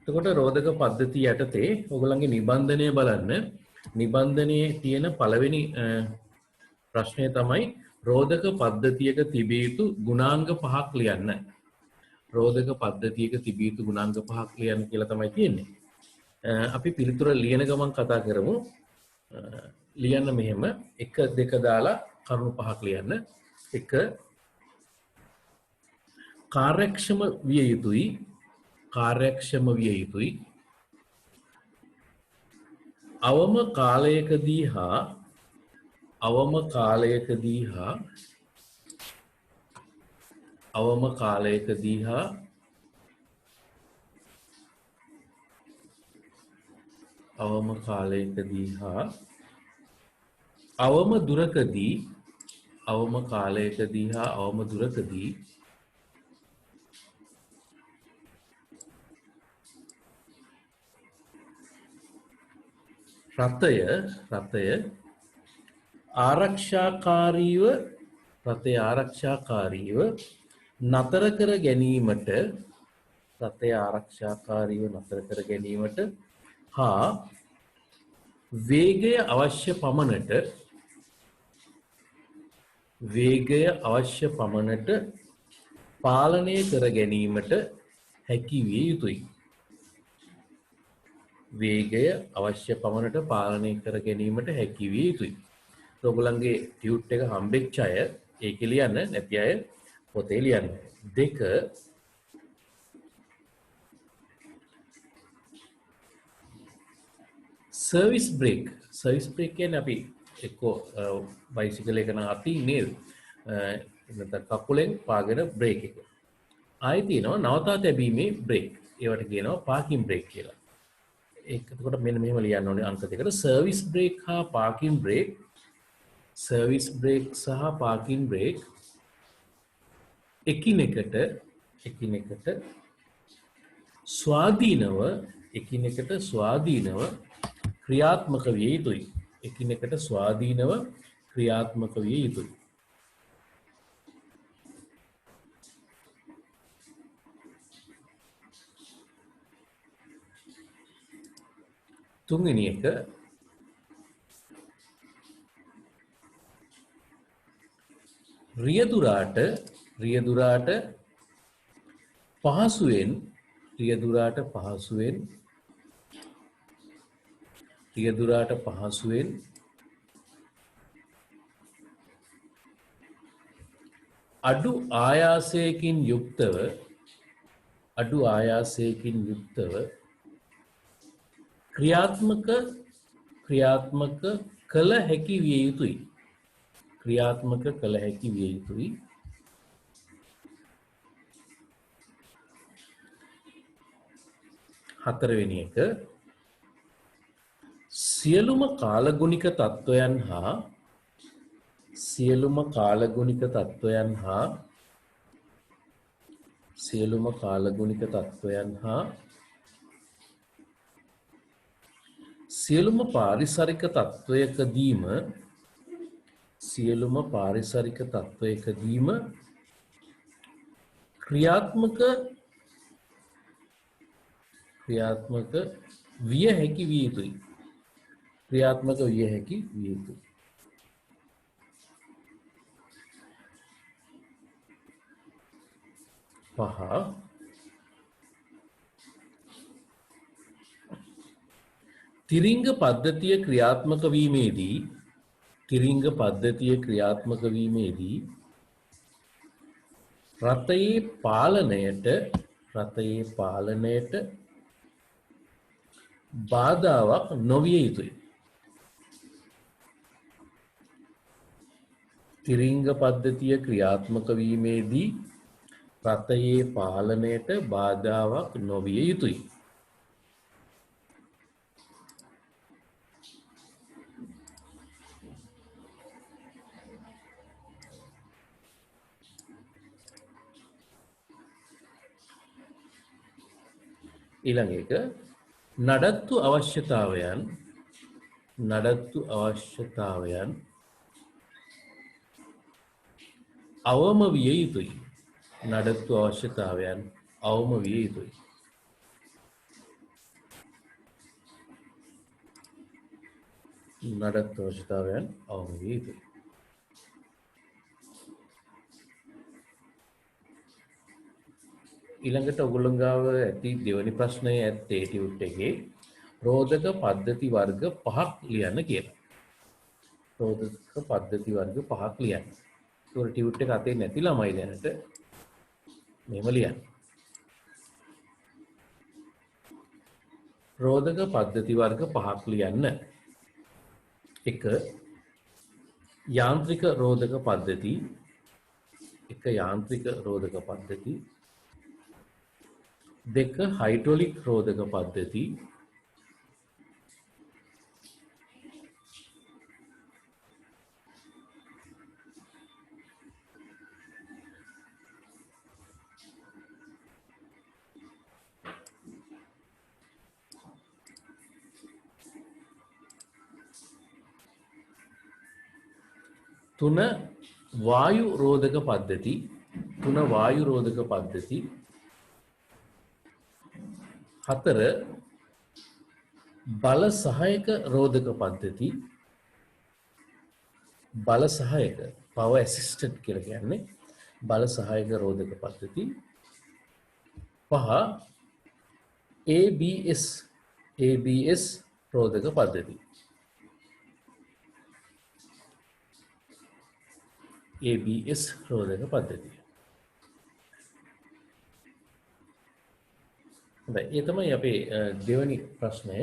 එතකොට රෝධක පද්ධතිය යටතේ ඔයගොල්ලන්ගේ නිබන්ධනය බලන්න. නිබන්ධනයේ තියෙන පළවෙනි ප්‍රශ්නය තමයි රෝධක පද්ධතියක තිබිය යුතු ගුණාංග පහක් ලියන්න. රෝධක පද්ධතියක තිබිය යුතු ගුණාංග පහක් ලියන්න කියලා තමයි තියෙන්නේ. අපි පිළිතුර ලියන ගමන් කතා කරමු. ලියන්න මෙහෙම 1 2 දාලා කරුණු පහක් ලියන්න. 1 කාර්යක්ෂම විය යුතුයි. කාර්යක්ෂම විය යුතුයි. අවම කාලයකදී හා අවම කාලයකදී හා අවම කාලයකදී හා අවම කාලයකදී හා අවම දුරකදී අවම කාලයකදී හා අවම දුරකදී රථය ආරක්ෂාකාරීව නතර කර ගැනීමට හා වේගය අවශ්‍ය පමණට පාලනය කර ගැනීමට හැකි විය යුතුයි. වේගය අවශ්‍ය පමණට පාලනය කර ගැනීමට හැකි විය යුතුයි. ඔයගොල්ලන්ගේ ටියුට් එක හම්බෙච්ච අය ඒක ලියන්න, නැති අය පොතේ ලියන්න. 2 සර්විස් බ්‍රේක් කියන්නේ අපි එක්කෝ බයිසිකල් එක නම් අතින් නේද? නැත්නම් කකුලෙන් පාගෙන බ්‍රේක් එක. ආයෙ තියෙනවා නවතා තැබීමේ බ්‍රේක්. ඒවට කියනවා පාකින් බ්‍රේක් කියලා. එතකොට මෙන්න මෙහෙම ලියන්න ඕනේ අංක දෙකට. සර්විස් බ්‍රේක් හා පාකින් බ්‍රේක්. සර්විස් බ්‍රේක් සහ පාකින් බ්‍රේක් එකිනෙකට ස්වාධීනව ක්‍රියාත්මක විය යුතුයි. එකිනෙකට ස්වාධීනව ක්‍රියාත්මක විය යුතුයි. තුන්වෙනි එක රියදුරාට පහසුවෙන් අඩු ආයාසයකින් යුක්තව ක්‍රියාත්මක කළ හැකි විය යුතුයි. හතරවෙනි එක සියලුම කාලගුණික තත්ත්වයන් හා සියලුම පාරිසරික තත්ත්වයකදීම ක්‍රියාත්මක විය හැකි විය යුතුයි. පහ තිරිංග පද්ධතිය ක්‍රියාත්මක වීමේදී රථයේ පාලනයට බාධාවක් නොවිය යුතුයි. තිරිංග පද්ධතිය ක්‍රියාත්මක වීමේදී රථයේ පාලනයට බාධාවක් නොවිය යුතුයි. ඊළඟ එක නඩත්තු අවශ්‍යතාවයන් අවම විය යුතුයි. නඩත්තු අවශ්‍යතාවයන් අවම විය යුතුයි. ඊළඟට ඔයගොල්ලෝ ගාව ඇති දෙවැනි ප්‍රශ්නය ඇත්තේ ටියුට් එකේ රෝධක පද්ධති වර්ග 5ක් ලියන්න කියලා. රෝධක පද්ධති වර්ග 5ක් ලියන්න. ඒක ටියුට් එක අතේ නැති ළමයි දැනට මෙහෙම ලියන්න. රෝධක පද්ධති වර්ග 5ක් ලියන්න. 1 යාන්ත්‍රික රෝධක පද්ධති. 1 යාන්ත්‍රික රෝධක පද්ධති. 2 හයිඩ්‍රොලික් රෝධක පද්ධති. 3 වායු රෝධක පද්ධති. 3 වායු රෝධක පද්ධති. 4 බල සහායක රෝධක පද්ධති. බල සහායක power assisted කියලා කියන්නේ බල සහායක රෝධක පද්ධති. 5 ABS රෝධක පද්ධති. ABS රෝධක පද්ධතිය. හොඳයි, ඒ තමයි අපේ දෙවැනි ප්‍රශ්නය.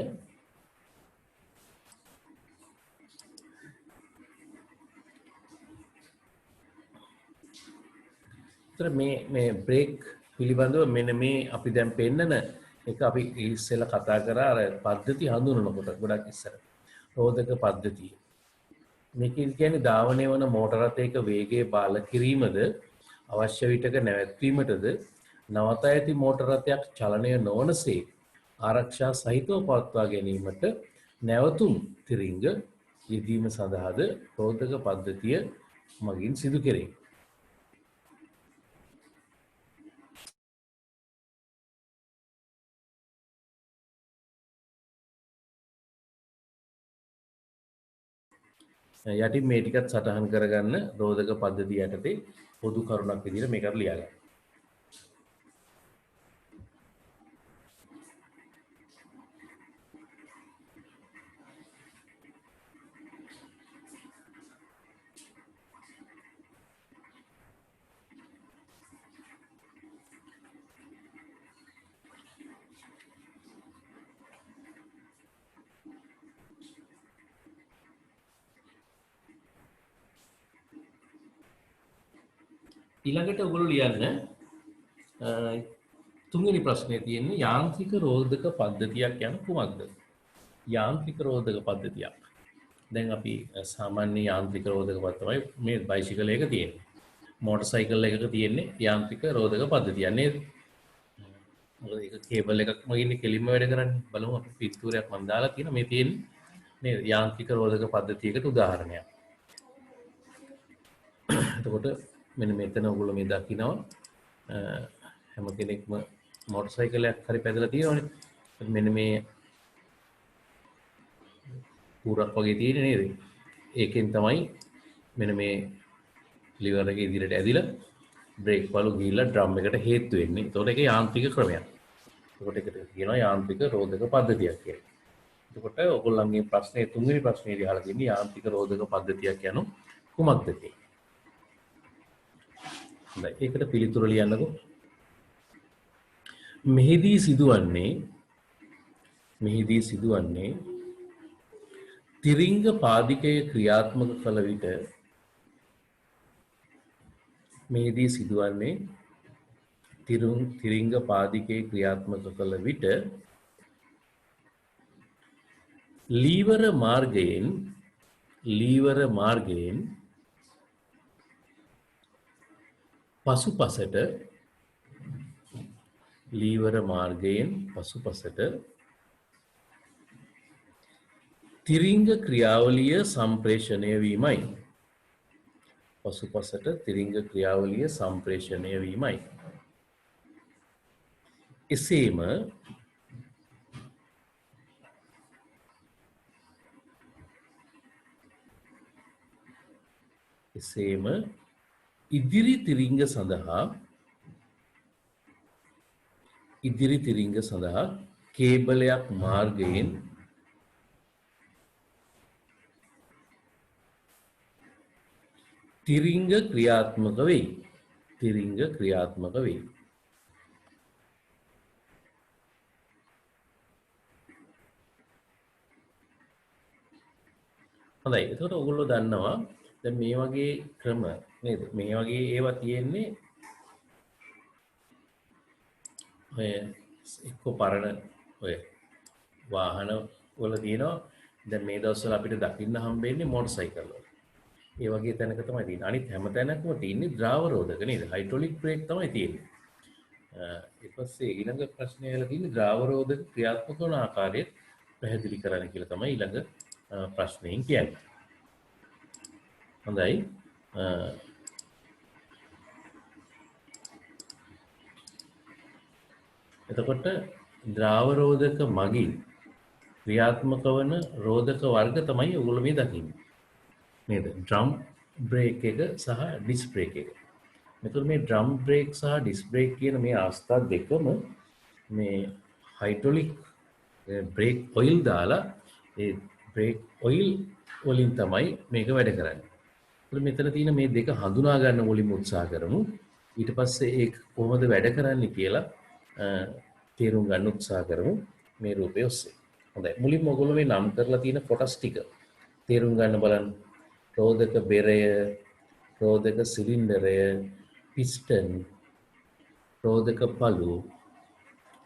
ඒතර මේ බ්‍රේක් පිළිබඳව මෙන්න මේ අපි දැන් පෙන්නන එක අපි ඉස්සෙල්ලා කතා කරා අර පද්ධති හඳුනනකොට ගොඩක් ඉස්සර. රෝධක පද්ධතිය. මේක කියන්නේ ධාවනය වන මෝටර රථයක වේගය බාල කිරීමද අවශ්‍ය විටක නැවැත්වීමටද නවතා ඇති මෝටර රථයක් චලනය නොවනසේ ආරක්ෂා සහිතව පවත්වා ගැනීමට නැවතුම් තිරිංග යෙදීම සඳහාද රෝධක පද්ධතිය මගින් සිදු කෙරේ. යටින් මේ ටිකත් සටහන් කරගන්න රෝධක පද්ධතිය යටතේ පොදු කරුණක් විදිහට මේකට ලියා ගන්න. ඊළඟට ඔයගොල්ලෝ ලියන්න තුන්වෙනි ප්‍රශ්නේ තියෙන්නේ යාන්ත්‍රික රෝධක පද්ධතියක් යන කුමක්ද? යාන්ත්‍රික රෝධක පද්ධතියක්. දැන් අපි සාමාන්‍ය යාන්ත්‍රික රෝධක පද්ධතිය තමයි මේ බයිසිකල් එක තියෙන්නේ. මෝටර් සයිකල් එකක තියෙන්නේ යාන්ත්‍රික රෝධක පද්ධතියක් නේද? මොකද ඒක කේබල් එකක් මගින් කෙලින්ම වැඩ කරන්නේ. බලමු අපි පිටුරයක් මම දාලා තියෙනවා මේ තියෙන්නේ නේද? යාන්ත්‍රික රෝධක පද්ධතියකට උදාහරණයක්. එතකොට මෙන්න මෙතන ඔයගොල්ලෝ මේ දකිනවා හැම කෙනෙක්ම මෝටර් සයිකලයක් හරි පැදලා තියෙනවනේ. මෙන්න මේ පුරක් වගේ තියෙන නේද? ඒකෙන් තමයි මෙන්න මේ ලිවර් එක ඉදිරියට ඇදිලා බ්‍රේක් වල ගිහිල්ලා ඩ්‍රම් එකට හේතු වෙන්නේ. ඒතකොට ඒක යාන්ත්‍රික ක්‍රමයක්. ඒකට ඒකට කියනවා යාන්ත්‍රික රෝධක පද්ධතියක් කියලා. එතකොට ඔයගොල්ලන්ගේ ප්‍රශ්නේ තුන්වෙනි ප්‍රශ්නේදී අහලා තියෙන්නේ යාන්ත්‍රික රෝධක පද්ධතියක් යනු කුමක්ද කියලා. හොඳයි, ඒකට පිළිතුර ලියන්නකෝ. මෙහිදී සිදුවන්නේ තිරිංග පාදිකය ක්‍රියාත්මක කළ විට තිරිංග පාදිකය ක්‍රියාත්මක කළ විට ලීවර මාර්ගයෙන් පසුපසට තිරිංග ක්‍රියාවලිය සම්ප්‍රේෂණය වීමයි. එසේම එසේම ඉදිරි තිරිංග සඳහා කේබලයක් මාර්ගයෙන් තිරිංග ක්‍රියාත්මක වෙයි. හොඳයි. එතකොට ඔයගොල්ලෝ දන්නවා දැන් මේ වගේ ක්‍රම නේද? මේ වගේ ඒවා තියෙන්නේ ඔය එක්ක පරණ ඔය වාහන වල තියෙනවා. දැන් මේ දවස්වල අපිට දකින්න හම්බෙන්නේ මෝටර් සයිකල් වල. ඒ වගේ තැනක තමයි තියෙන්නේ. අනිත් හැම තැනකම තියෙන්නේ ද්‍රාව රෝධක නේද? හයිඩ්‍රොලික් බ්‍රේක් තමයි තියෙන්නේ. ඊට පස්සේ ඊළඟ ප්‍රශ්නය වල තියෙන්නේ ද්‍රාව රෝධක ක්‍රියාත්මක වන ආකාරය පැහැදිලි කරන්න කියලා තමයි ඊළඟ ප්‍රශ්නයෙන් කියන්නේ. හොඳයි. එතකොට ද්‍රාව රෝධක මගින් ක්‍රියාත්මක වන රෝධක වර්ග තමයි ඔයගොල්ලෝ මේ දකින්නේ. නේද? ඩ්‍රම් බ්‍රේක් එක සහ ඩිස්ක් බ්‍රේක් එක. මෙතකොට මේ ඩ්‍රම් බ්‍රේක් සහ ඩිස්ක් බ්‍රේක් කියන මේ අවස්ථා දෙකම මේ හයිඩ්‍රොලික් බ්‍රේක් ඔයිල් දාලා ඒ බ්‍රේක් ඔයිල් වලින් තමයි මේක වැඩ කරන්නේ. ඒත් මෙතන තියෙන මේ දෙක හඳුනා ගන්න මුලින්ම උත්සාහ කරමු. ඊට පස්සේ ඒක කොහොමද වැඩ කරන්නේ කියලා තේරුම් ගන්න උත්සාහ කරමු මේ රූපය ඔස්සේ. හොඳයි. මුලින්ම ඔයගොල්ලෝ මේ නම් කරලා තියෙන කොටස් ටික තේරුම් ගන්න බලන්න. රෝධක බෙරය, රෝධක සිලින්ඩරය, පිස්ටන්, රෝධක පළු,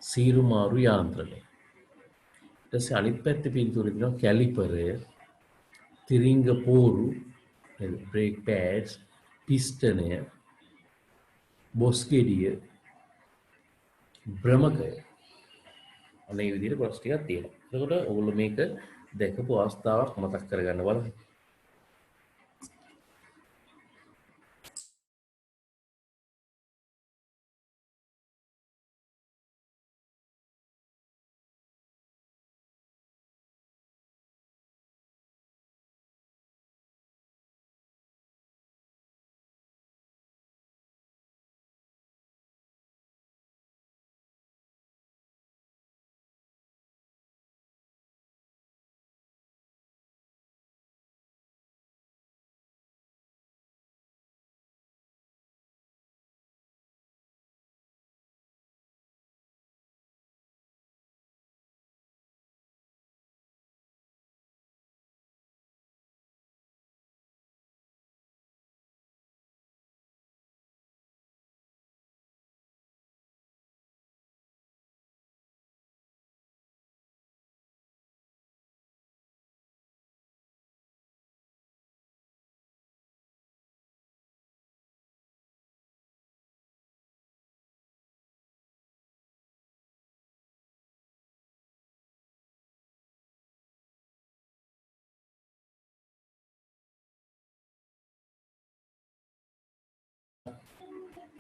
සීරු මාරු යාන්ත්‍රණය. ඊට පස්සේ අනිත් පැත්තේ පින්තූරේ තියෙනවා කැලිපරය, තිරිංග පෝරු, බ්‍රේක් පෑඩ්ස්, පිස්ටනය, බොස් ගෙඩිය, භ්‍රමකය. අනේ මේ විදිහට කොටස් ටිකක් තියෙනවා. එතකොට ඔයගොල්ලෝ මේක දැකපු අවස්ථාවක් මතක් කරගන්න බලන්න.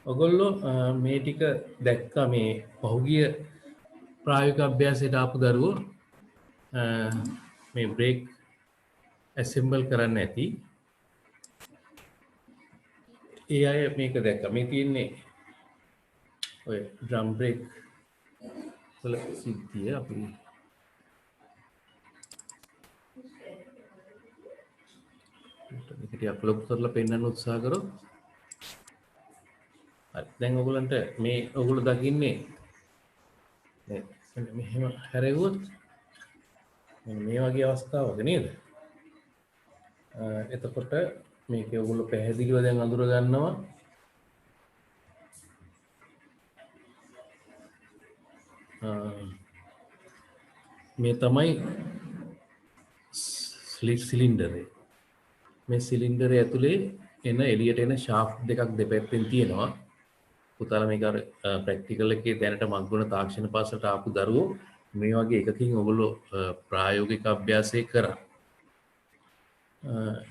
ඔගොල්ලෝ මේ ටික දැක්කා මේ පහුගිය ප්‍රායෝගික අභ්‍යාසයට ආපු දරුවෝ මේ බ්‍රේක් ඇසෙම්බල් කරන්න ඇති. ඒ අය මේක දැක්කා. මේ තියෙන්නේ ඔය ඩ්‍රම් බ්‍රේක් වල සිද්ධිය අපි මේක ටිකක් ලොකු කරලා පෙන්වන්න උත්සාහ කරොත් දැන් ඔයගලන්ට මේ ඔයගොල්ලෝ දකින්නේ මෙහෙම හැරෙව්වොත් මේ වගේ අවස්ථාවක නේද? එතකොට මේක ඔයගොල්ලෝ පැහැදිලිව දැන් අඳුර ගන්නවා මේ තමයි ස්ලිට් සිලින්ඩරේ. මේ සිලින්ඩරේ ඇතුලේ එන එළියට එන ෂාෆ්ට් දෙකක් දෙපැත්තෙන් තියෙනවා. පුතාලා මේක අර ප්‍රැක්ටිකල් එකේ දැනට මග්ගුණ තාක්ෂණ පාසලට ආපු දරුවෝ මේ වගේ එකකින් ඔයගොල්ලෝ ප්‍රායෝගික අභ්‍යාසය කරා.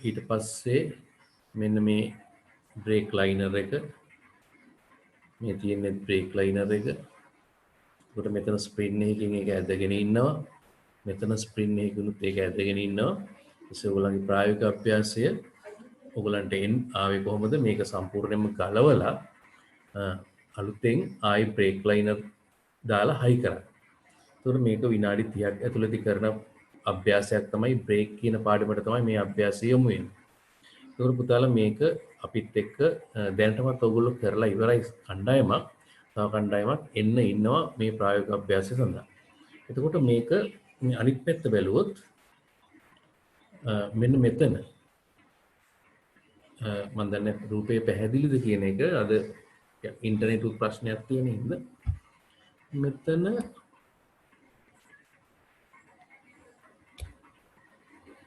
ඊට පස්සේ මෙන්න මේ බ්‍රේක් ලයිනර් එක මේ තියෙන බ්‍රේක් ලයිනර් එක. ඒකට මෙතන ස්ප්‍රින් එකකින් ඒක ඇදගෙන ඉන්නවා. මෙතන ස්ප්‍රින් එකකිනුත් ඒක ඇදගෙන ඉන්නවා. ඒස ඔයගොල්ලන්ගේ ප්‍රායෝගික අභ්‍යාසය ඔයගලන්ට ආවේ කොහොමද මේක සම්පූර්ණයෙන්ම ගලවලා අලුතෙන් ආයි බ්‍රේක් ලයිනර් දාලා හයි කරන්න. ඒතකොට මේක විනාඩි 30ක් ඇතුළතදී කරන අභ්‍යාසයක් තමයි බ්‍රේක් කියන පාඩමට තමයි මේ අභ්‍යාසය යොමු වෙන්නේ. ඒතකොට පුතාලා මේක අපිත් එක්ක දැනටමත් ඔයගොල්ලෝ කරලා ඉවරයි කණ්ඩායමක්. තව කණ්ඩායමක් එන්න ඉන්නවා මේ ප්‍රායෝගික අභ්‍යාසය සඳහා. එතකොට මේක අනිත් පැත්ත බැලුවොත් මෙන්න මෙතන මම දන්නේ රූපේ පැහැදිලිද කියන එක අද ඉන්ටර්නෙට් උත් ප්‍රශ්නයක් තියෙන හින්දා මෙතන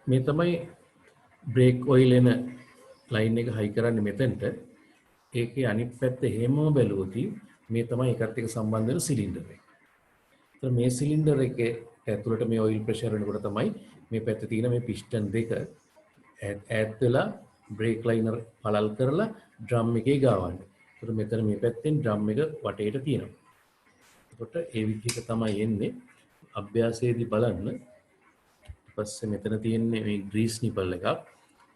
මේ තමයි බ්‍රේක් ඔයිල් එන ලයින් එක හයි කරන්නේ මෙතනට. ඒකේ අනිත් පැත්ත එහෙමම බැලුවොත් මේ තමයි එකත් එක්ක සම්බන්ධ වෙන සිලින්ඩර් එක. ඒතර මේ සිලින්ඩර් එකේ ඇතුළට මේ ඔයිල් ප්‍රෙෂර් වෙනකොට තමයි මේ පැත්තේ තියෙන මේ පිස්ටන් දෙක ඈත් වෙලා බ්‍රේක් ලයිනර් පළල් කරලා ඩ්‍රම් එකේ ගාවන්නේ. ඒතර මෙතන මේ පැත්තෙන් ඩ්‍රම් එක වටේට තියෙනවා. එතකොට ඒ විදිහට තමයි එන්නේ. අභ්‍යාසයේදී බලන්න. ඊට පස්සේ මෙතන තියෙන්නේ මේ ග්‍රීස් නිපල් එකක්.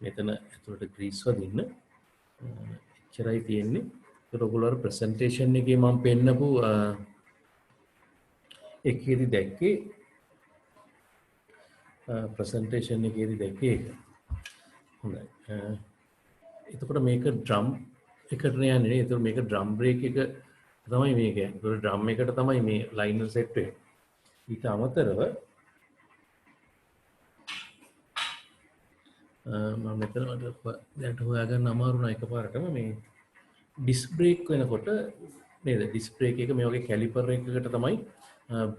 මෙතන ඇතුළට ග්‍රීස් වදින්න. එච්චරයි තියෙන්නේ. ඒකට ඔයගොල්ලෝ ප්‍රසන්ටේෂන් එකේ මම පෙන්නපු එකේදී දැක්කේ ප්‍රසන්ටේෂන් එකේදී දැක්කේ ඒක. හොඳයි. එතකොට මේක ඩ්‍රම් එකට යන්නේ නේ. එතකොට මේක ඩ්‍රම් බ්‍රේක් එක තමයි මේක. ඒතකොට ඩ්‍රම් එකට තමයි මේ ලයිනර් සෙට් වෙන්නේ. ඊට අමතරව මම මෙතන දැන් හොයාගන්න අමාරු නෑ එකපාරටම මේ ඩිස්ක් බ්‍රේක් වෙනකොට නේද ඩිස්ක් බ්‍රේක් එක මේ වගේ කැලිපර් එකකට තමයි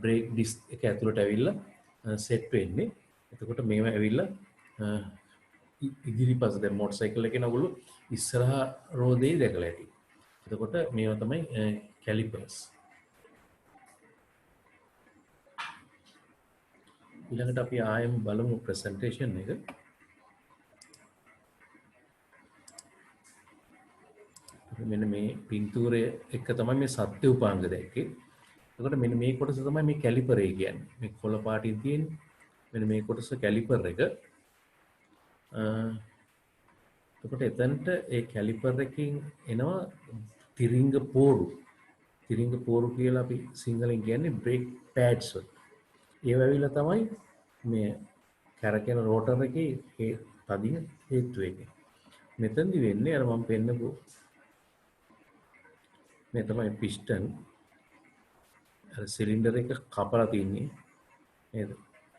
බ්‍රේක් ඩිස්ක් එක ඇතුළට ඇවිල්ලා සෙට් වෙන්නේ. එතකොට මේව ඇවිල්ලා ඉදිරිපස දැන් මෝටර් සයිකල් එකේ නගුළු ඉස්සරහා රෝදේ දැකලා ඇති. එතකොට මේවා තමයි කැලිපර්ස්. ඊළඟට අපි ආයෙම බලමු ප්‍රසන්ටේෂන් එක. මෙන්න මේ පින්තූරය එක තමයි මේ සත්‍ය උපාංග දැක්කේ. එතකොට මෙන්න මේ කොටස තමයි මේ කැලිපර් එක කියන්නේ. මේ කොළ පාටින් තියෙන්නේ. මෙන්න මේ කොටස කැලිපර් එක. එතකොට එතනට ඒ කැලිපර් එකකින් එනවා තිරිංග පෝරු. තිරිංග පෝරු කියලා අපි සිංහලෙන් කියන්නේ බ්‍රේක් පෑඩ්ස් වල. ඒව ඇවිල්ලා තමයි මේ කැරකෙන රෝටර් එකේ ඒ තදින් හේතු වෙන්නේ. මෙතනදි වෙන්නේ අර මම පෙන්නපු මේ තමයි පිස්ටන් අර සිලින්ඩර් එක කපලා තින්නේ නේද?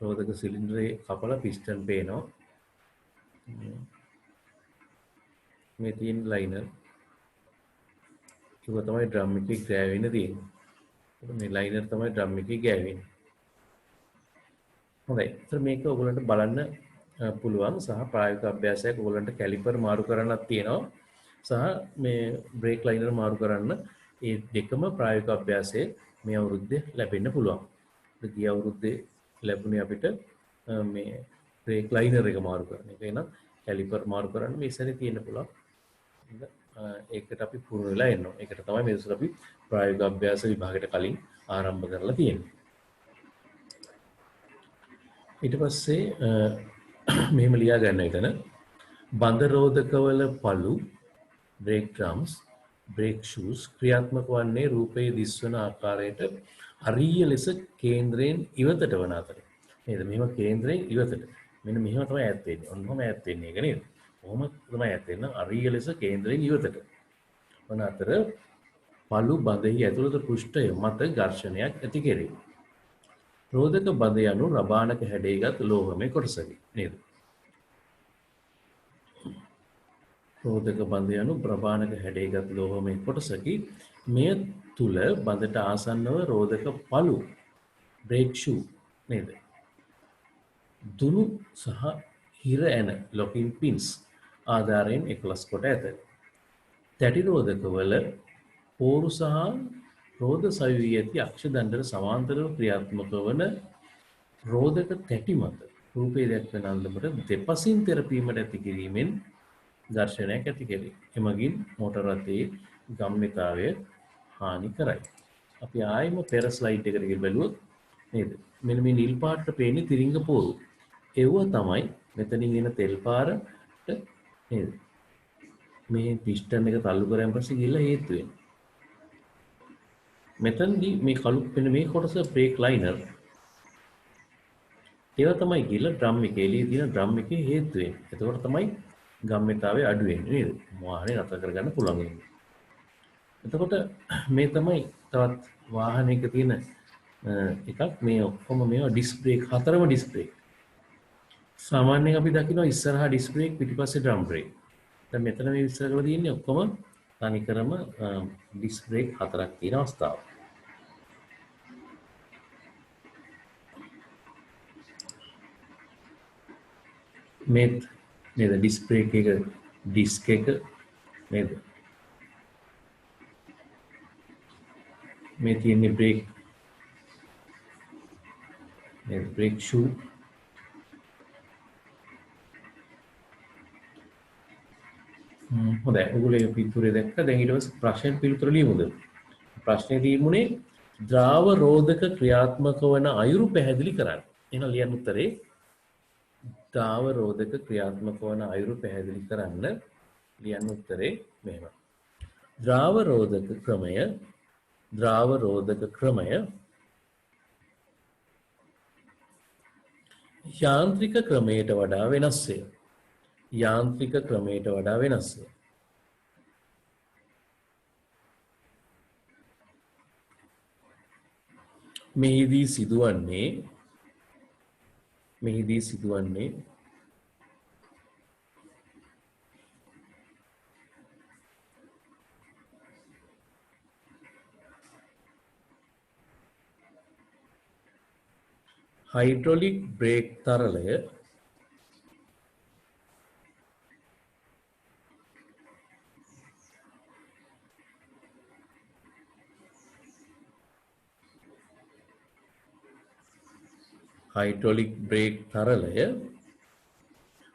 රෝධක සිලින්ඩරේ කපලා පිස්ටන් පේනවා. මේ තියෙන ලයිනර් ඒක තමයි ඩ්‍රම් එකේ ගෑවෙන්න තියෙන්නේ. මේ ලයිනර් තමයි ඩ්‍රම් එකේ ගෑවෙන්නේ. හොඳයි. ඒත් මේක ඔයගොල්ලන්ට බලන්න පුළුවන් සහ ප්‍රායෝගික අභ්‍යාසයක් ඔයගොල්ලන්ට කැලිපර් මාරු කරන්නත් තියෙනවා. සහ මේ බ්‍රේක් ලයිනර් මාරු කරන්න ඒ දෙකම ප්‍රායෝගික අභ්‍යාසයේ මේ අවුරුද්දේ ලැබෙන්න පුළුවන්. ගිය අවුරුද්දේ ලැබුණේ අපිට මේ බ්‍රේක් ලයිනර් එක මාරු කරන එක. එහෙනම් කැලිපර් මාරු කරන්න මේ සැරේ තියෙන්න පුළුවන්. ඒකට අපි පුරුදු වෙලා ඉන්නවා. ඒකට තමයි මේ දවස්වල අපි ප්‍රායෝගික අභ්‍යාස විභාගයට කලින් ආරම්භ කරලා තියෙන්නේ. ඊට පස්සේ මෙහෙම ලියා ගන්න එතන බඳ රෝධකවල පළු බ්‍රේක් ඩ්‍රම්ස් බ්‍රේක් ෂූස් ක්‍රියාත්මක වන්නේ රූපයේ දිස්වන ආකාරයට හරිය ලෙස කේන්ද්‍රයෙන් ඉවතට වන අතර. නේද? මෙහෙම කේන්ද්‍රයෙන් ඉවතට. මෙන්න මෙහෙම තමයි ඈත් වෙන්නේ. ඔන්නම ඈත් වෙන්නේ ඒක නේද? කොහොම තමයි ඈත් වෙන්නේ? හරිය ලෙස කේන්ද්‍රයෙන් ඉවතට. වන අතර පළු බඳෙහි ඇතුළත පෘෂ්ඨය මත ඝර්ෂණයක් ඇති කෙරේ. රෝධක බඳ යනු රබානක හැඩයගත් ලෝහමය කොටසකි. නේද? රෝධක බඳ යනු ප්‍රබානක හැඩයගත් ලෝහමය කොටසකි. මෙය තුල බඳට ආසන්නව රෝධක පළු බ්‍රේක් ෂූ නේද? දුනු සහ හිර ඇන ලොකින් පින්ස් ආධාරයෙන් එකලස් කොට ඇත. තැටි රෝධකවල පෝරු සහ රෝධ සයුවී ඇති අක්ෂ දණ්ඩට සමාන්තරව ක්‍රියාත්මක වන රෝධක තැටි මත රූපයේ දැක්වෙන අන්දමට දෙපසින් තෙරපීමට ඇති කිරීමෙන් ඝර්ෂණයක් ඇති කෙරේ. එමගින් මෝටර රථයේ ගම්මිතාවය හානි කරයි. අපි ආයෙම පෙර ස්ලයිඩ් එකට ගිහින් බැලුවොත් නේද? මෙන්න මේ නිල් පාටට පේන්නේ තිරිංග පෝරු. ඒව තමයි මෙතනින් එන තෙල් පාරට නේද? මේ පිස්ටන් එක තල්ලු කරාන් පස්සේ ගිහලා හේතු වෙනවා. මෙතනදී මේ කළු වෙන මේ කොටස බ්‍රේක් ලයිනර් ඒවා තමයි ගිහලා ඩ්‍රම් එකේ එළියේ තියෙන ඩ්‍රම් එකේ හේතු වෙන්නේ. එතකොට තමයි ගම්මිතාවේ අඩු වෙන්නේ නේද? වාහනේ නතර කරගන්න පුළුවන් වෙන්නේ. එතකොට මේ තමයි තවත් වාහනයක තියෙන එකක් මේ ඔක්කොම මේවා ඩිස්ක් බ්‍රේක් හතරම ඩිස්ක් බ්‍රේක්. සාමාන්‍යයෙන් අපි දකිනවා ඉස්සරහා ඩිස්ක් බ්‍රේක් පිටිපස්සේ ඩ්‍රම් බ්‍රේක්. දැන් මෙතන මේ විස්තර කරලා තියෙන්නේ ඔක්කොම තනිකරම ඩිස්ක් බ්‍රේක් හතරක් තියෙන අවස්ථාව. මේ නේද ඩිස්ක් බ්‍රේක් එක ඩිස්ක් එක නේද? මේ තියෙන්නේ බ්‍රේක් නේද? බ්‍රේක් ෂූ හොඳයි. ඔයගොල්ලෝ පිටුරේ දැක්ක. දැන් ඊට පස්සේ ප්‍රශ්න පිළිතුර ලියමුද? ප්‍රශ්නේ ලියමුනේ ද්‍රාව රෝධක ක්‍රියාත්මක වන අයුරු පැහැදිලි කරන්න. එහෙනම් ලියන්න උත්තරේ ද්‍රාව රෝධක ක්‍රියාත්මක වන අයුරු පැහැදිලි කරන්න. ලියන්න උත්තරේ මෙහෙම. ද්‍රාව රෝධක ක්‍රමය යාන්ත්‍රික ක්‍රමයට වඩා වෙනස්ය. යාන්ත්‍රික ක්‍රමයට වඩා වෙනස්ය. මෙහිදී සිදුවන්නේ හයිඩ්‍රොලික් බ්‍රේක් තරලය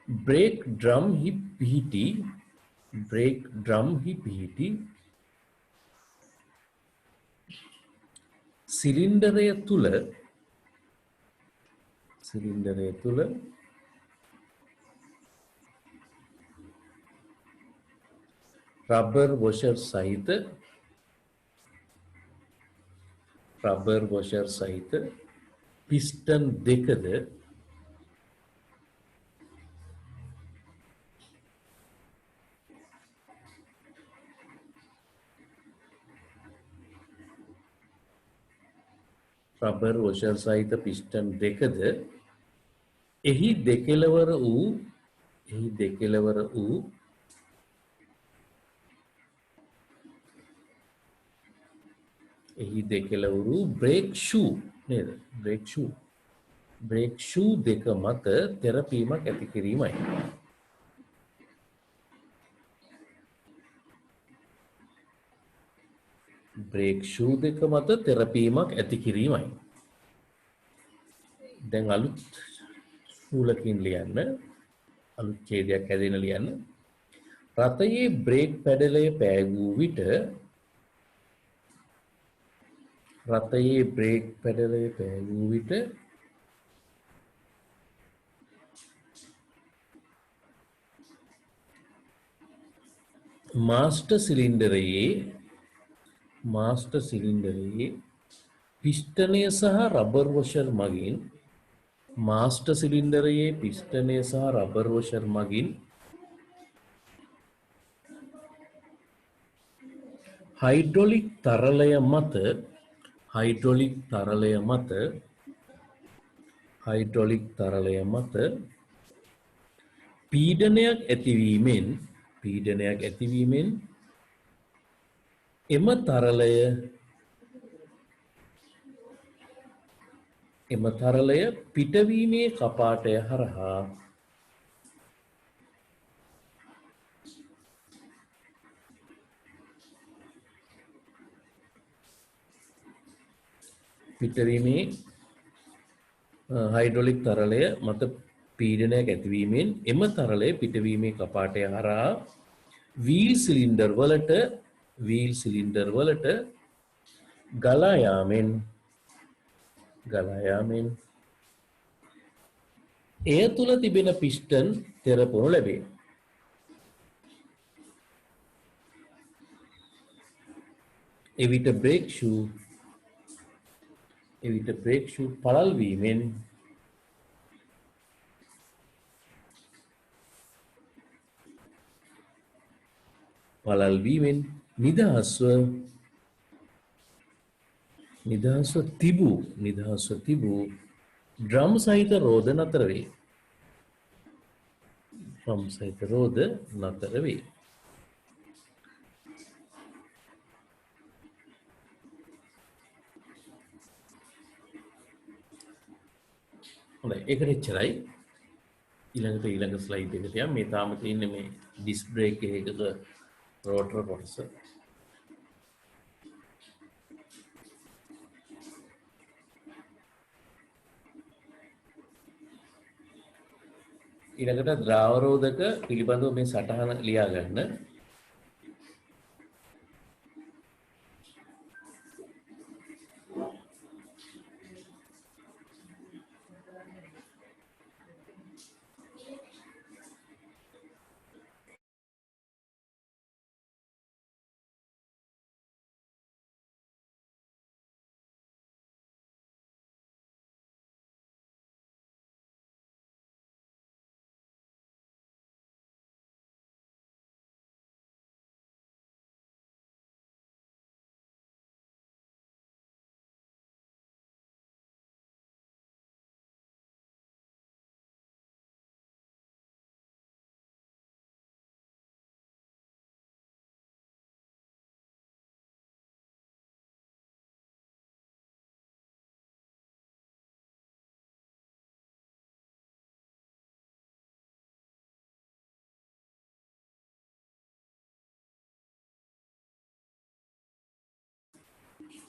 බ්‍රේක් ඩ්‍රම් හි පිහිටි සිලින්ඩරය තුල රබර් වොෂර් සහිත පිස්ටන් දෙකද එහි දෙකලවර වූ බ්‍රේක් ෂූ නේද? බ්‍රේක් ෂූ දෙක මත තෙරපීමක් ඇති කිරීමයි. දැන් අලුත් ශූලකින් ලියන්න. අලුත් ඡේදයක් හැදෙන ලියන්න. රථයේ බ්‍රේක් පැඩලය පෑගූ විට මාස්ටර් සිලින්ඩරයේ පිස්ටනය සහ රබර් වොෂර් මගින් හයිඩ්‍රොලික් තරලය මත පීඩනයක් ඇතිවීමෙන් එම තරලය පිටවීමේ කපාටය හරහා හයිඩ්‍රොලික් තරලය මත පීඩනයක් ඇතිවීමෙන් එම තරලය පිටවීමේ කපාටය හරහා වීල් සිලින්ඩර් වලට ගලා යාමෙන් එය තුල තිබෙන පිස්ටන් තෙරපනු ලැබේ. එවිට බ්‍රේක් ෂූ පළල් වීමෙන් නිදහස්ව තිබූ ඩ්‍රම් සහිත රෝද නතර වේ. හොඳයි ඒකට එච්චරයි. ඊළඟ ස්ලයිඩ් එකට යමු. මේ තාම තියෙන්නේ මේ ඩිස්ක් බ්‍රේක් එකක රෝටර කොටස. ඊළඟට ද්‍රාවරෝධක පිළිබඳව මේ සටහන ලියා ගන්න.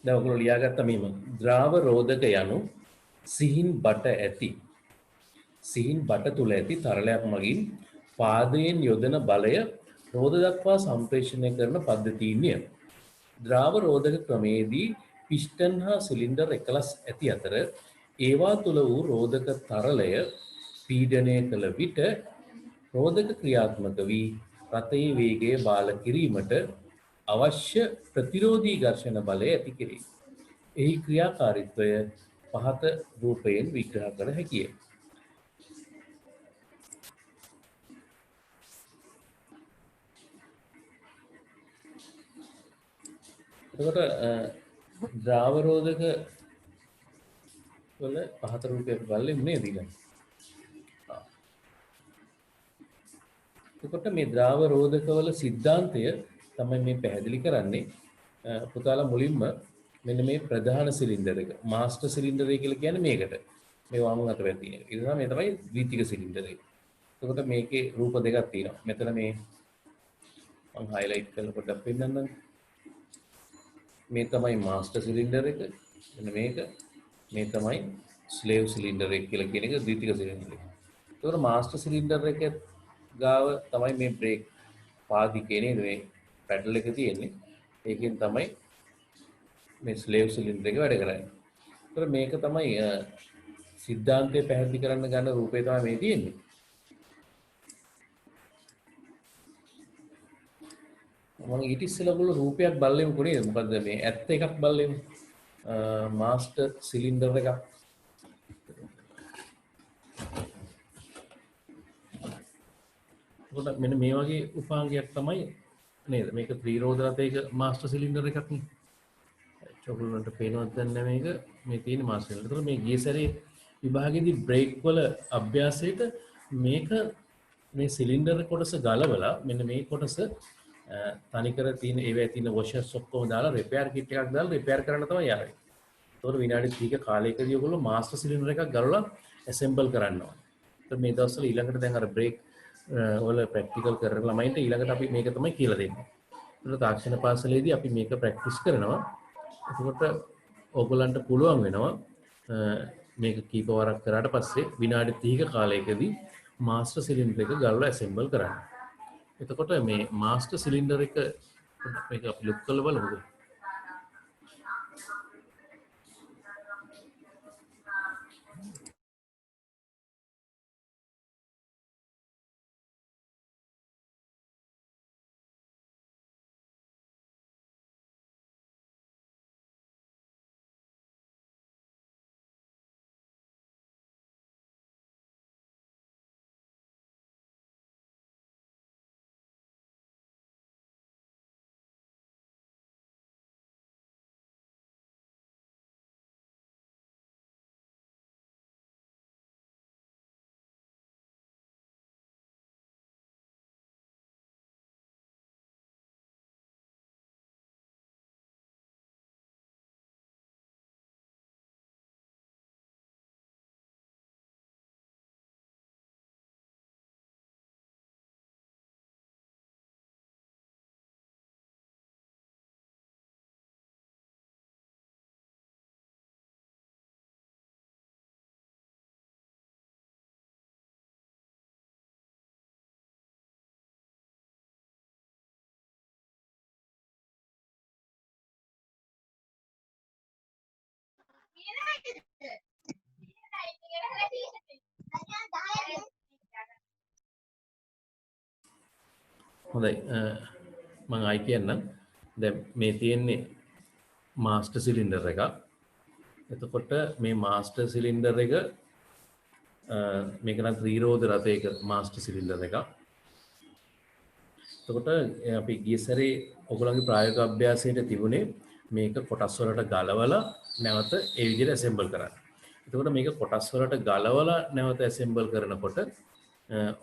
දැන් ඔයගොල්ලෝ ලියාගත්ත මෙහෙම ද්‍රාව රෝධක යනු සිහින් බට තුල ඇති තරලයක් මගින් පාදයෙන් යොදන බලය රෝධ දක්වා සම්ප්‍රේෂණය කරන පද්ධතීන්ය. ද්‍රාව රෝධක ක්‍රමයේදී පිස්ටන් හා සිලින්ඩර් එකලස් ඇති අතර ඒවා තුල වූ රෝධක තරලය පීඩනය කළ විට රෝධක ක්‍රියාත්මක වී රථයේ වේගය බාල කිරීමට අවශ්‍ය ප්‍රතිරෝධී ඝර්ෂණ බලය ඇති කෙරේ. එහි ක්‍රියාකාරීත්වය පහත රූපයෙන් විග්‍රහ කළ හැකිය. එතකොට ද්‍රාවරෝධක වල පහත රූපයක් බලන්නේ නේද ඊළඟ. එතකොට මේ ද්‍රාව රෝධකවල සිද්ධාන්තය තමයි මේ පැහැදිලි කරන්නේ. පුතාලා මුලින්ම මෙන්න මේ ප්‍රධාන සිලින්ඩර් එක මාස්ටර් සිලින්ඩර් එක කියලා කියන්නේ මේකට. මේ වම් අත පැත්තේ තියෙන එක. ඊට මේ තමයි ද්විතීක සිලින්ඩර් එක. එතකොට මේකේ රූප දෙකක් තියෙනවා. මෙතන මේ මම highlight කරලා පොඩ්ඩක් පෙන්නන්නම්. මේ තමයි මාස්ටර් සිලින්ඩර් එක. මෙන්න මේක. මේ තමයි ස්ලේව් සිලින්ඩර් එක කියලා කියන එක ද්විතීක සිලින්ඩර් එක. එතකොට මාස්ටර් සිලින්ඩර් එක ගාව තමයි මේ බ්‍රේක් පාදිකේ නේද මේ පැඩල් එක තියෙන්නේ. ඒකෙන් තමයි මේ ස්ලේව් සිලින්ඩර් එක වැඩ කරන්නේ. ඒතර මේක තමයි සිද්ධාන්තය පැහැදිලි කරන්න ගන්න රූපේ තමයි මේ තියෙන්නේ. මම ඊට ඉස්සෙල්ලා ඔයගොල්ලෝ රූපයක් බලලෙමු කොහේද? මොකද මේ ඇත්ත එකක් බලලෙමු. මාස්ටර් සිලින්ඩර් එකක්. ඒකට මෙන්න මේ වගේ උපාංගයක් තමයි නේද? මේක ත්‍රිරෝධ රථයක මාස්ටර් සිලින්ඩර් එකක් නේ. ඔයගොල්ලන්ට පේනවද නැහැ මේක මේ තියෙන මාස්ටර් සිලින්ඩර්. ඒතර මේ ගිය සැරේ විභාගයේදී බ්‍රේක් වල අභ්‍යාසයට මේක මේ සිලින්ඩර් කොටස ගලවලා මෙන්න මේ කොටස තනිකර තියෙන ඒවැය තියෙන වොෂර්ස් ඔක්කොම දාලා රිපෙයාර් කිට් එකක් දාලා රිපෙයාර් කරන්න තමයි යාවේ. ඒතකොට විනාඩි 30ක කාලයකදී ඔයගොල්ලෝ මාස්ටර් සිලින්ඩර් එකක් ගලවලා ඇසෙම්බල් කරන්න ඕනේ. ඒතර මේ දවස්වල ඊළඟට දැන් අර බ්‍රේක් වල ප්‍රැක්ටිකල් කරන ළමයින්ට ඊළඟට අපි මේක තමයි කියලා දෙන්නේ. ඒතර තාක්ෂණ පාසලේදී අපි මේක ප්‍රැක්ටිස් කරනවා. එතකොට ඕගොල්ලන්ට පුළුවන් වෙනවා මේක කීප වරක් කරාට පස්සේ විනාඩි 30ක කාලයකදී මාස්ටර් සිලින්ඩර් එක ගලවලා ඇසෙම්බල් කරන්න. එතකොට මේ මාස්ටර් සිලින්ඩර් එක මේක අපි ලොක් කරලා බලමුද? හොඳයි මම ආයි කියන්නම් දැන් මේ තියෙන්නේ මාස්ටර් සිලින්ඩර් එකක්. එතකොට මේ මාස්ටර් සිලින්ඩර් එක මේක නම් ත්‍රිරෝධ රථයක මාස්ටර් සිලින්ඩර් එකක්. එතකොට අපි ගිය සැරේ ඔයගොල්ලන්ගේ ප්‍රායෝගික අභ්‍යාසයේ තිබුණේ මේක කොටස් වලට ගලවලා නැවත ඒ විදිහට ඇසෙම්බල් කරන්න. එතකොට මේක කොටස් වලට ගලවලා නැවත ඇසෙම්බල් කරනකොට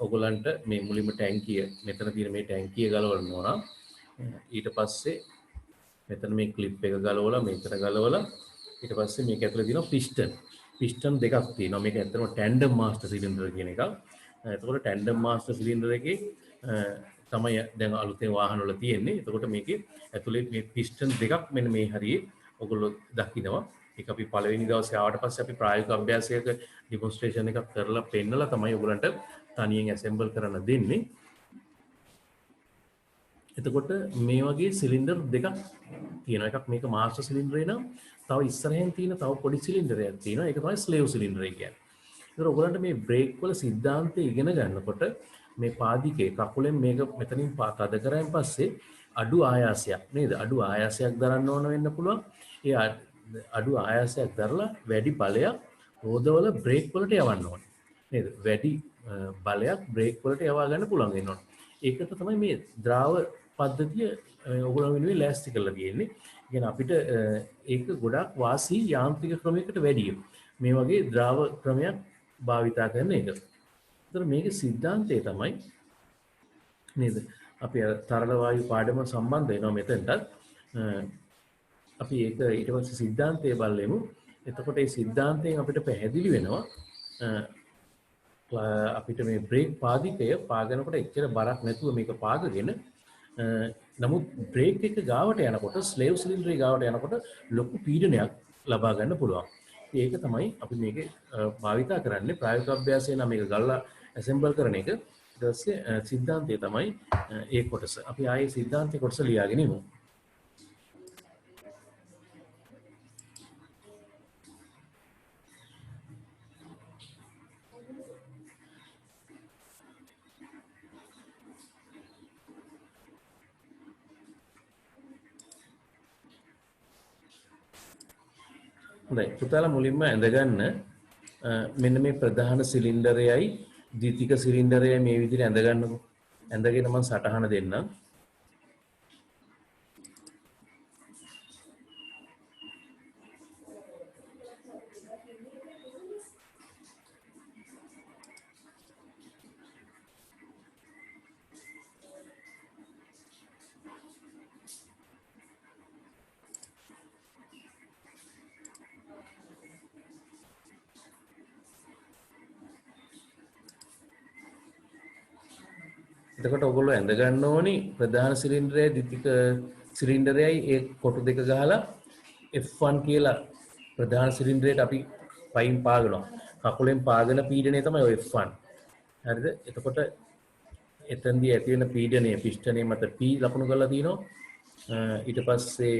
ඔයගොල්ලන්ට මේ මුලින්ම ටැංකිය මෙතන තියෙන මේ ටැංකිය ගලවන්න ඕන. ඊට පස්සේ මෙතන මේ ක්ලිප් එක ගලවලා මෙතන ගලවලා ඊට පස්සේ මේක ඇතුලේ තියෙන පිස්ටන් දෙකක් තියෙනවා. මේක ඇත්තටම ටැන්ඩම් මාස්ටර් සිලින්ඩර් කියන එකක්. එතකොට ටැන්ඩම් මාස්ටර් සිලින්ඩර් එකේ තමයි දැන් අලුතෙන් වාහන වල තියෙන්නේ. එතකොට මේකේ ඇතුලේ මේ පිස්ටන් දෙකක් මෙන්න මේ හරියේ ඔයගොල්ලෝ දකිනවා. ඒක අපි පළවෙනි දවසේ ආවට පස්සේ අපි ප්‍රායෝගික අභ්‍යාසයක ඩෙමොන්ස්ට්‍රේෂන් එකක් කරලා පෙන්නලා තමයි ඔයගොල්ලන්ට තනියෙන් ඇසෙම්බල් කරන්න දෙන්නේ. එතකොට මේ වගේ සිලින්ඩර් දෙකක් තියෙනවා. එකක් මේක මාස්ටර් සිලින්ඩරේ නම් තව ඉස්සරහෙන් තියෙන තව පොඩි සිලින්ඩරයක් තියෙනවා. ඒක තමයි ස්ලේව් සිලින්ඩරය කියන්නේ. ඒතර ඔයගොල්ලන්ට මේ බ්‍රේක් වල સિદ્ધාන්තය ඉගෙන ගන්නකොට මේ පාදිකේ කකුලෙන් මේක මෙතනින් තද කරායින් පස්සේ අඩු ආයාසයක් නේද? අඩු ආයාසයක් දරන්න ඕන වෙන්න පුළුවන්. ඒ අඩු ආයාසයක් දරලා වැඩි බලයක් රෝදවල බ්‍රේක් වලට යවන්න ඕනේ. නේද? වැඩි බලයක් බ්‍රේක් වලට යවා ගන්න පුළුවන් වෙන්න ඕනේ. ඒකට තමයි මේ ද්‍රාව පද්ධතිය ඔයගොල්ලෝ වෙනුවෙන් ලෑස්ති කරලා තියෙන්නේ. කියන්නේ අපිට ඒක ගොඩක් වාසි යාන්ත්‍රික ක්‍රමයකට වැඩිය. මේ වගේ ද්‍රාව ක්‍රමයක් භාවිතා කරන එක. ඒතර මේකේ સિદ્ધාන්තය තමයි නේද? අපි තරල වායු පාඩම සම්බන්ධ වෙනවා මෙතනටත්. අපි ඒක ඊට පස්සේ સિદ્ધාන්තය බලමු. එතකොට මේ સિદ્ધාන්තයෙන් අපිට පැහැදිලි වෙනවා අපිට මේ බ්‍රේක් පාදිකය පාගනකොට එච්චර බරක් නැතුව මේක පාගගෙන නමුත් බ්‍රේක් එක ගාවට යනකොට ස්ලේව් සිලින්ඩරේ ගාවට යනකොට ලොකු පීඩනයක් ලබා ගන්න පුළුවන්. ඒක තමයි අපි මේකේ භාවිතා කරන්නේ ප්‍රායෝගික අභ්‍යාසයේ නම් මේක ගල්ලා ඇසෙම්බල් කරන එක. ඊට පස්සේ સિદ્ધාන්තය තමයි ඒ කොටස. අපි ආයේ સિદ્ધාන්තේ කොටස ලියාගෙන ඉමු. හොඳයි පුතාලා මුලින්ම ඇඳගන්න මෙන්න මේ ප්‍රධාන සිලින්ඩරයයි ද්විතීක සිලින්ඩරයයි මේ විදිහට ඇඳගන්නකො. ඇඳගෙන මම සටහන දෙන්නම්. එතකොට ඔයගොල්ලෝ ඇඳ ගන්න ඕනි ප්‍රධාන සිලින්ඩරයයි ද්විතීක සිලින්ඩරයයි ඒ කොටු දෙක ගහලා F1 කියලා ප්‍රධාන සිලින්ඩරයට අපි පයින් පාගනවා. කකුලෙන් පාගන පීඩනය තමයි ඔය F1. හරිද? එතකොට එතෙන්දී ඇති වෙන පීඩනය පිස්ටනේ මත P ලකුණු කරලා තිනවා. ඊට පස්සේ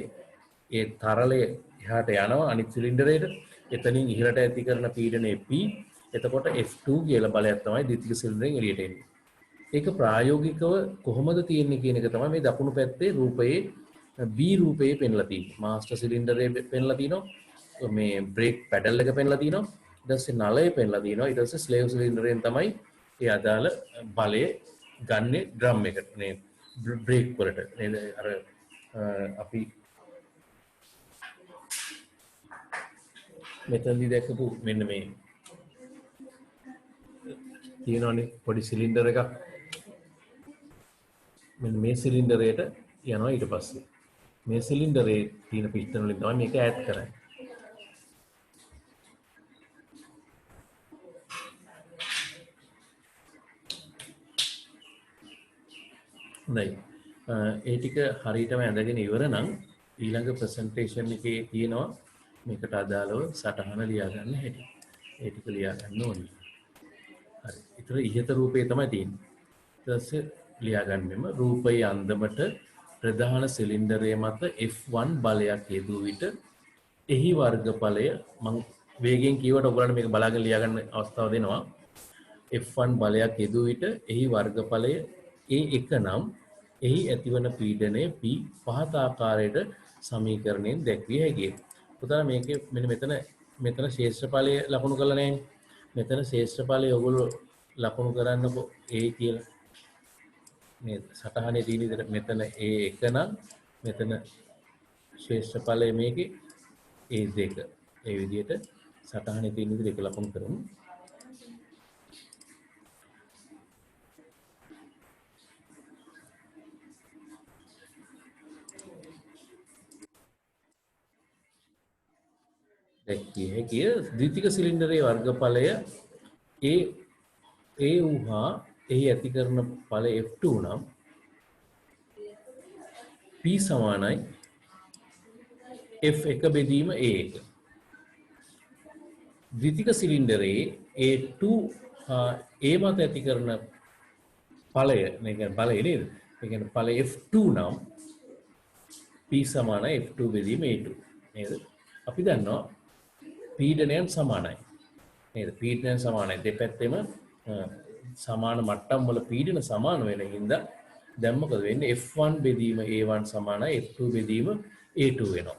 ඒ තරලය එහාට යනවා අනිත් සිලින්ඩරයට. එතනින් ඉහළට ඇති කරන පීඩනය P. එතකොට F2 කියලා බලයක් තමයි ද්විතීක සිලින්ඩරෙන් එළියට එන්නේ. ඒක ප්‍රායෝගිකව කොහොමද තියෙන්නේ කියන එක තමයි මේ දකුණු පැත්තේ රූපයේ B රූපයේ පෙන්ලා තියෙන්නේ. මාස්ටර් සිලින්ඩරේ පෙන්ලා තිනවා. මේ බ්‍රේක් පැඩල් එක පෙන්ලා තිනවා. ඊට පස්සේ නලය පෙන්ලා තිනවා. ඊට පස්සේ ස්ලේව් සිලින්ඩරෙන් තමයි ඒ අදාළ බලය ගන්නෙ ඩ්‍රම් එකට නේ බ්‍රේක් වලට නේද? අර අපි මෙතනදී දැක්කපු මෙන්න මේ තියෙනවනේ පොඩි සිලින්ඩර් එකක්. මෙන්න මේ සිලින්ඩරයට යනවා ඊට පස්සේ මේ සිලින්ඩරේ තියෙන පිස්ටන් වලින් තමයි මේක ඈඩ් කරන්නේ. හොඳයි. ඒ ටික හරියටම ඇඳගෙන ඉවර නම් ඊළඟ ප්‍රසන්ටේෂන් එකේ තියෙනවා මේකට අදාළව සටහන ලියා ගන්න හැටි. ඒ ටික ලියා ගන්න ඕනේ. හරි. ඊතර ඉහත රූපේ තමයි තියෙන්නේ. ඊට පස්සේ ලියා ගන්නෙම රූපයේ අන්දමට ප්‍රධාන සිලින්ඩරය මත F1 බලයක් යෙදුව විට එහි වර්ගඵලය මම වේගයෙන් කියවට ඔයගලන්ට මේක බලාගෙන ලියා ගන්න අවස්ථාව දෙනවා. F1 බලයක් යෙදූ විට එහි වර්ගඵලය A1 නම් එහි ඇතිවන පීඩනය P පහත ආකාරයට සමීකරණයෙන් දැක්විය හැකිය. පුතා මේකේ මෙන්න මෙතන ශේෂ්ඨඵලය ලකුණු කරලා නැහැ. මෙතන ශේෂ්ඨඵලය ඔයගොල්ලෝ ලකුණු කරන්නකො A කියලා. මේ සටහනේ තියෙන විදිහට මෙතන A1 නම් මෙතන ශේෂ්ඨඵලය මේකේ A2. ඒ විදිහට සටහනේ තියෙන විදිහට ඒක ලකුණු කරමු. දැක්විය හැකිය ද්විතික සිලින්ඩරයේ වර්ගඵලය A වූහා එහි ඇති කරන ඵල F2 නම් P සමානයි F1 බෙදීම A1. ද්විතික සිලින්ඩරයේ A2 හා A මත ඇති කරන ඵලය මේ කියන්නේ ඵලය නේද? ඒ කියන්නේ ඵල F2 නම් P සමානයි F2 බෙදීම A2 නේද? අපි දන්නවා පීඩනයන් සමානයි නේද? පීඩනයන් සමානයි දෙපැත්තෙම සමාන මට්ටම් වල පීඩන සමාන වෙන හින්දා දැන් මොකද වෙන්නේ? F1 බෙදීම A1 සමානයි F2 බෙදීම A2 වෙනවා.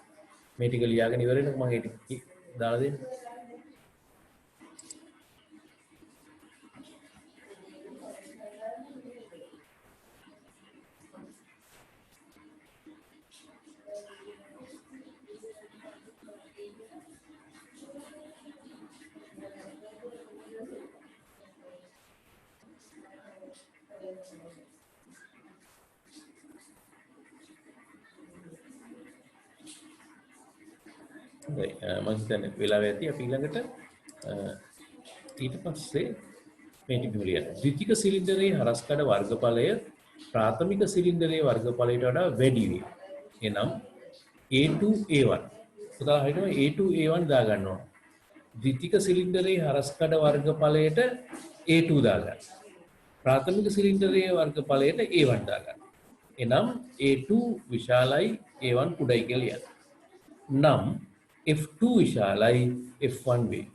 මේ ටික ලියාගෙන ඉවර වෙනකොට මම ඒ ටික දාලා දෙන්න. මම හිතන්නේ වෙලාව ඇති අපි ඊළඟට ඊට පස්සේ මේ ටික ලියන්න. ද්විතික සිලින්ඩරයේ හරස්කඩ වර්ගඵලය ප්‍රාථමික සිලින්ඩරයේ වර්ගඵලයට වඩා වැඩි වේ. එනම් A2A1. උදාහරණයක් හිතමු A2A1 දා ගන්නවා. ද්විතික සිලින්ඩරයේ හරස්කඩ වර්ගඵලයට A2 දා ගන්න. ප්‍රාථමික සිලින්ඩරයේ වර්ගඵලයට A1 දා ගන්න. එනම් A2 විශාලයි A1 කුඩයි කියලා ලියන්න. නම් F2 විශාලයි F1 වේ.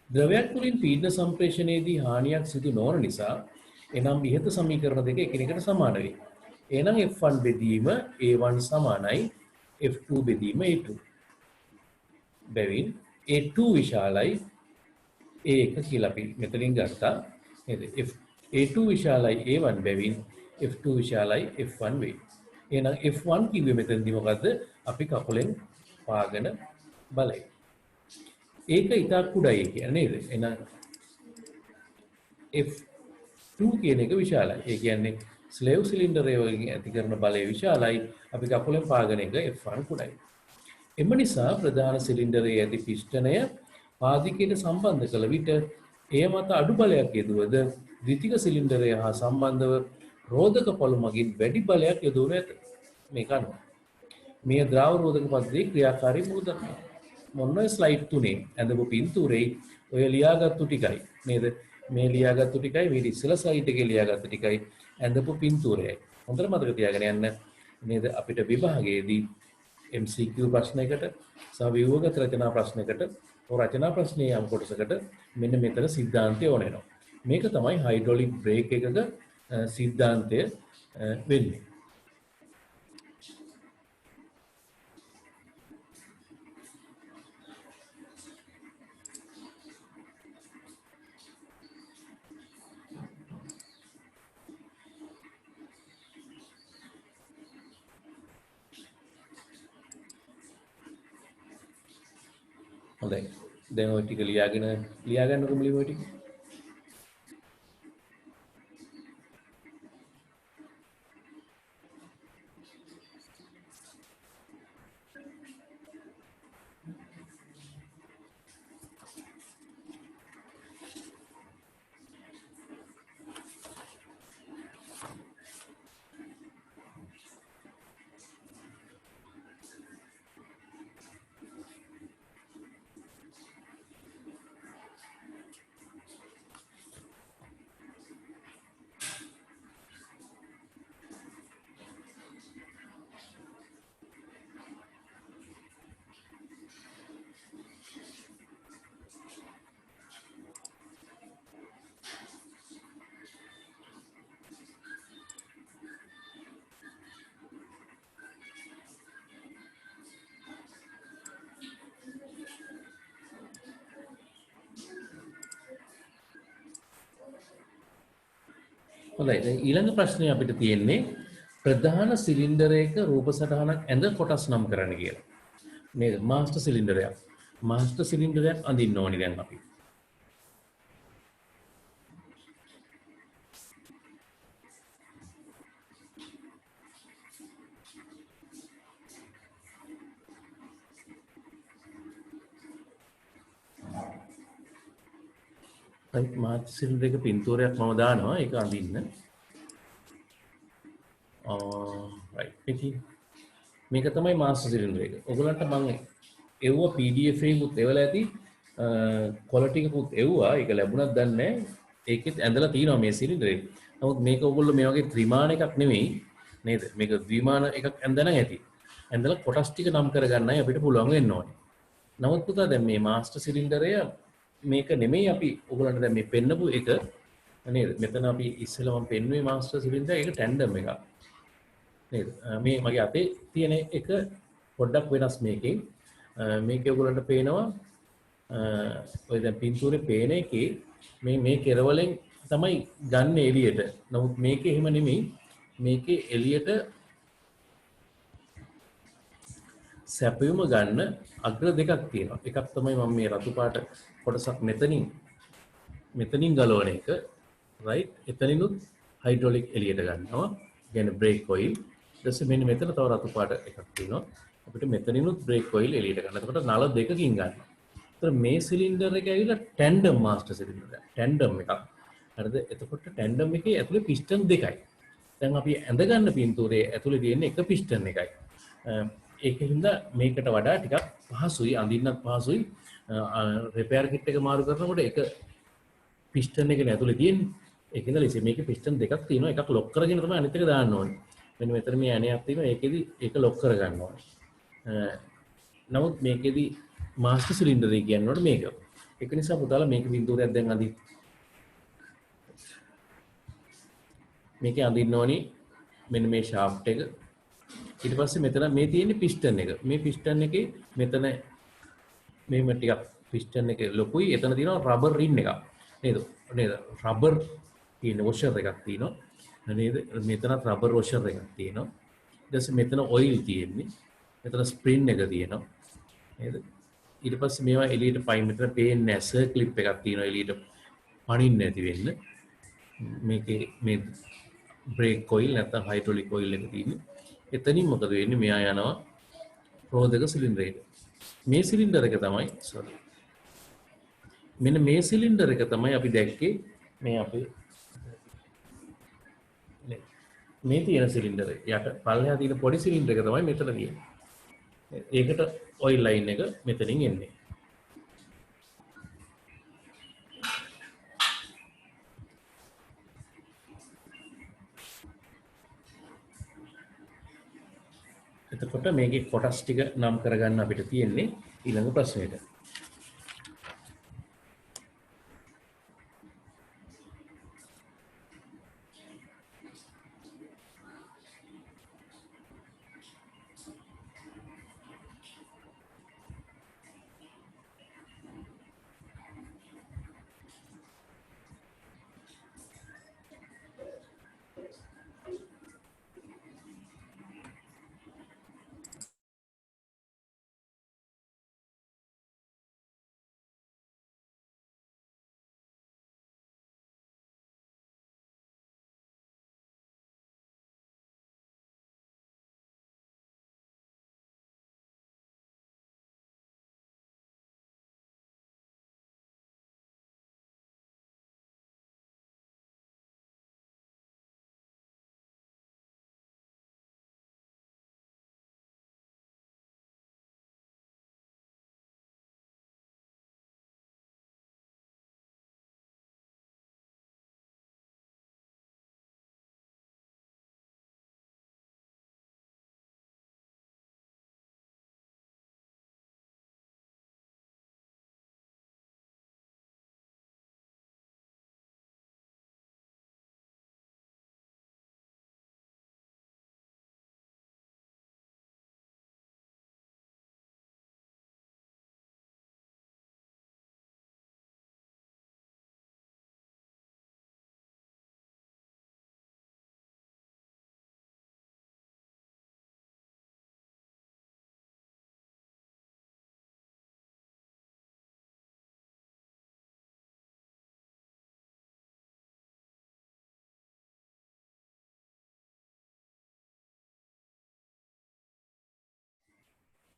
ද්‍රවයක් තුළින් පීඩන සම්ප්‍රේෂණයේදී හානියක් සිදු නොවන නිසා එනම් ඉහත සමීකරණ දෙක එකිනෙකට සමාන වේ. එහෙනම් F1 බෙදීම A1 සමානයි F2 බෙදීම A2. බැවින් A2 විශාලයි A1 කියලා අපි මෙතනින් ගත්තා. නේද? A2 විශාලයි A1 බැවින් F2 විශාලයි F1 වේ. එහෙනම් F1 කිව්වේ මෙතනදී මොකද්ද? අපි කකුලෙන් පාගන බලය. ඒක ඉතා කුඩයි කියන්නේ නේද? එහෙනම් F2 කියන එක විශාලයි. ඒ කියන්නේ ස්ලේව් සිලින්ඩරය වලින් ඇති කරන බලය විශාලයි. අපි කකුලෙන් පාගන එක F1 කුඩයි. එම නිසා ප්‍රධාන සිලින්ඩරයේ ඇති පිස්ටනය පාදිකයට සම්බන්ධ කළ විට එය මත අඩු බලයක් යෙදුවද ද්විතික සිලින්ඩරය හා සම්බන්ධව රෝධක පළු මගින් වැඩි බලයක් යොදවනු ඇත. මේක අනුව මේ ද්‍රාව රෝධක පද්ධතියේ ක්‍රියාකාරී මූලධර්මය. මොන ස්ලයිඩ් 3 ඇඳපු පින්තූරේ ඔය ලියාගත්තු ටිකයි නේද? මේ ලියාගත්තු ටිකයි මේ ඉස්සෙල්ලා ස්ලයිඩ් එකේ ලියාගත්තු ටිකයි ඇඳපු පින්තූරයයි. හොඳට මතක තියාගෙන යන්න නේද? අපිට විභාගයේදී MCQ ප්‍රශ්නයකට සහ ව්‍යුහගත රචනා ප්‍රශ්නයකට රචනා ප්‍රශ්නයේ යම් කොටසකට මෙන්න මෙතන සිද්ධාන්තය ඕන වෙනවා. මේක තමයි හයිඩ්‍රොලික් බ්‍රේක් එකක සිද්ධාන්තය වෙන්නේ. හොඳයි. දැන් ඔය ටික ලියාගන්නකො මුලින්ම ඔය ටික. හොඳයි. දැන් ඊළඟ ප්‍රශ්නේ අපිට තියෙන්නේ ප්‍රධාන සිලින්ඩරයක රූප සටහනක් ඇඳ කොටස් නම් කරන්න කියලා. නේද? මාස්ටර් සිලින්ඩරයක්. මාස්ටර් සිලින්ඩරයක් අඳින්න ඕනි දැන් අපි. මාස්ටර් සිලින්ඩරයක පින්තූරයක් මම දානවා ඒක අඳින්න. රයිට්. මේක තමයි මාස්ටර් සිලින්ඩර් එක. ඔයගලන්ට මම එව්වා PDF එකකුත් එවලා ඇති. ක්වොලිටි එකකුත් එව්වා. ඒක ලැබුණත් දන්නේ නැහැ. ඒකෙත් ඇඳලා තියෙනවා මේ සිලින්ඩර් එක. නමුත් මේක ඔයගොල්ලෝ මේ වගේ ත්‍රිමාන එකක් නෙමෙයි නේද? මේක ද්විමාන එකක් ඇඳලා ඇති. ඇඳලා කොටස් ටික නම් කරගන්නයි අපිට පුළුවන් වෙන්න ඕනේ. නමුත් පුතා දැන් මේ මාස්ටර් සිලින්ඩරය මේක නෙමෙයි අපි ඔයගලන්ට දැන් මේ පෙන්නපු එක නේද? මෙතන අපි ඉස්සෙල්ලා මම පෙන්නුවේ මාස්ටර් සිලින්ඩර් ඒක ටැන්ඩම් එකක්. නේද? මේ මගේ අතේ තියෙන එක පොඩ්ඩක් වෙනස් මේකෙන්. මේකේ ඔයගලන්ට පේනවා ඔය දැන් පින්තූරේ පේන එකේ මේ කෙරවලෙන් තමයි ගන්න එළියට. නමුත් මේකේ එහෙම නෙමෙයි. මේකේ එළියට සැපයුම ගන්න අග්‍ර දෙකක් තියෙනවා. එකක් තමයි මම මේ රතු පාට කොටසක් මෙතනින් ගලවන එක. රයිට්. එතනිනුත් හයිඩ්‍රොලික් එළියට ගන්නවා. කියන්නේ බ්‍රේක් ඔයිල්. ඊට පස්සේ මෙන්න මෙතන තව රතු පාට එකක් තියෙනවා. අපිට මෙතනිනුත් බ්‍රේක් ඔයිල් එළියට ගන්න. එතකොට නල දෙකකින් ගන්නවා. ඒතර මේ සිලින්ඩර් එක ඇවිල්ලා ටැන්ඩම් මාස්ටර් සිලින්ඩර් එක. ටැන්ඩම් එකක්. හරිද? එතකොට ටැන්ඩම් එකේ ඇතුලේ පිස්ටන් දෙකයි. දැන් අපි ඇඳ ගන්න පින්තූරයේ ඇතුලේ තියෙන එක පිස්ටන් එකයි. ඒකින්ද මේකට වඩා ටිකක් පහසුයි අඳින්නත් පහසුයි. රිපෙයාර් කිට් එක මාරු කරනකොට එක පිස්ටන් එකනේ ඇතුලේ තියෙන්නේ. ඒකින්ද ලීසි මේකේ පිස්ටන් දෙකක් තියෙනවා. එකක් ලොක් කරගෙන තමයි අනිත් එක දාන්න ඕනේ. මෙන්න මෙතන මේ ඇණයක් තියෙනවා. ඒකෙදි ඒක ලොක් කර ගන්න ඕනේ. නමුත් මේකෙදි මාස්ටර් සිලින්ඩර් එක කියනකොට මේක. ඒක නිසා පුතාලා මේක බින්දුවයක් දැන් මේකේ අඳින්න ඕනි මෙන්න මේ ෂාෆ්ට් එක. ඊට පස්සේ මෙතන මේ තියෙන්නේ පිස්ටන් එක. මේ පිස්ටන් එකේ මෙතන මෙහෙම ටිකක් පිස්ටන් එක ලොකුයි. එතන තියෙනවා රබර් රින් එකක්. නේද? රබර් තියෙන වොෂර් එකක් තියෙනවා. නේද? මෙතනත් රබර් වොෂර් එකක් තියෙනවා. ඊට පස්සේ මෙතන ඔයිල් තියෙන්නේ. මෙතන ස්ප්‍රින් එක තියෙනවා. නේද? ඊට පස්සේ මේවා එළියට පයින් මෙතන පේන්නේ නැහැ. සර්ක්ලිප් එකක් තියෙනවා එළියට පනින්න නැති වෙන්න. මේකේ මේ බ්‍රේක් ඔයිල් නැත්නම් හයිඩ්‍රොලික් ඔයිල් එක තියෙන්නේ. එතනින් මොකද වෙන්නේ? මෙයා යනවා රෝධක සිලින්ඩරයට. මේ සිලින්ඩර් එක තමයි මෙන්න මේ සිලින්ඩර් එක තමයි අපි දැක්කේ මේ අපේ මේ තියෙන සිලින්ඩර් එක. යට පල්ලෙහා තියෙන පොඩි සිලින්ඩර් එක තමයි මෙතන තියෙන්නේ. ඒකට ඔයිල් ලයින් එක මෙතනින් එන්නේ. එතකොට මේකේ කොටස් ටික නම් කරගන්න අපිට තියෙන්නේ ඊළඟ ප්‍රශ්නෙට.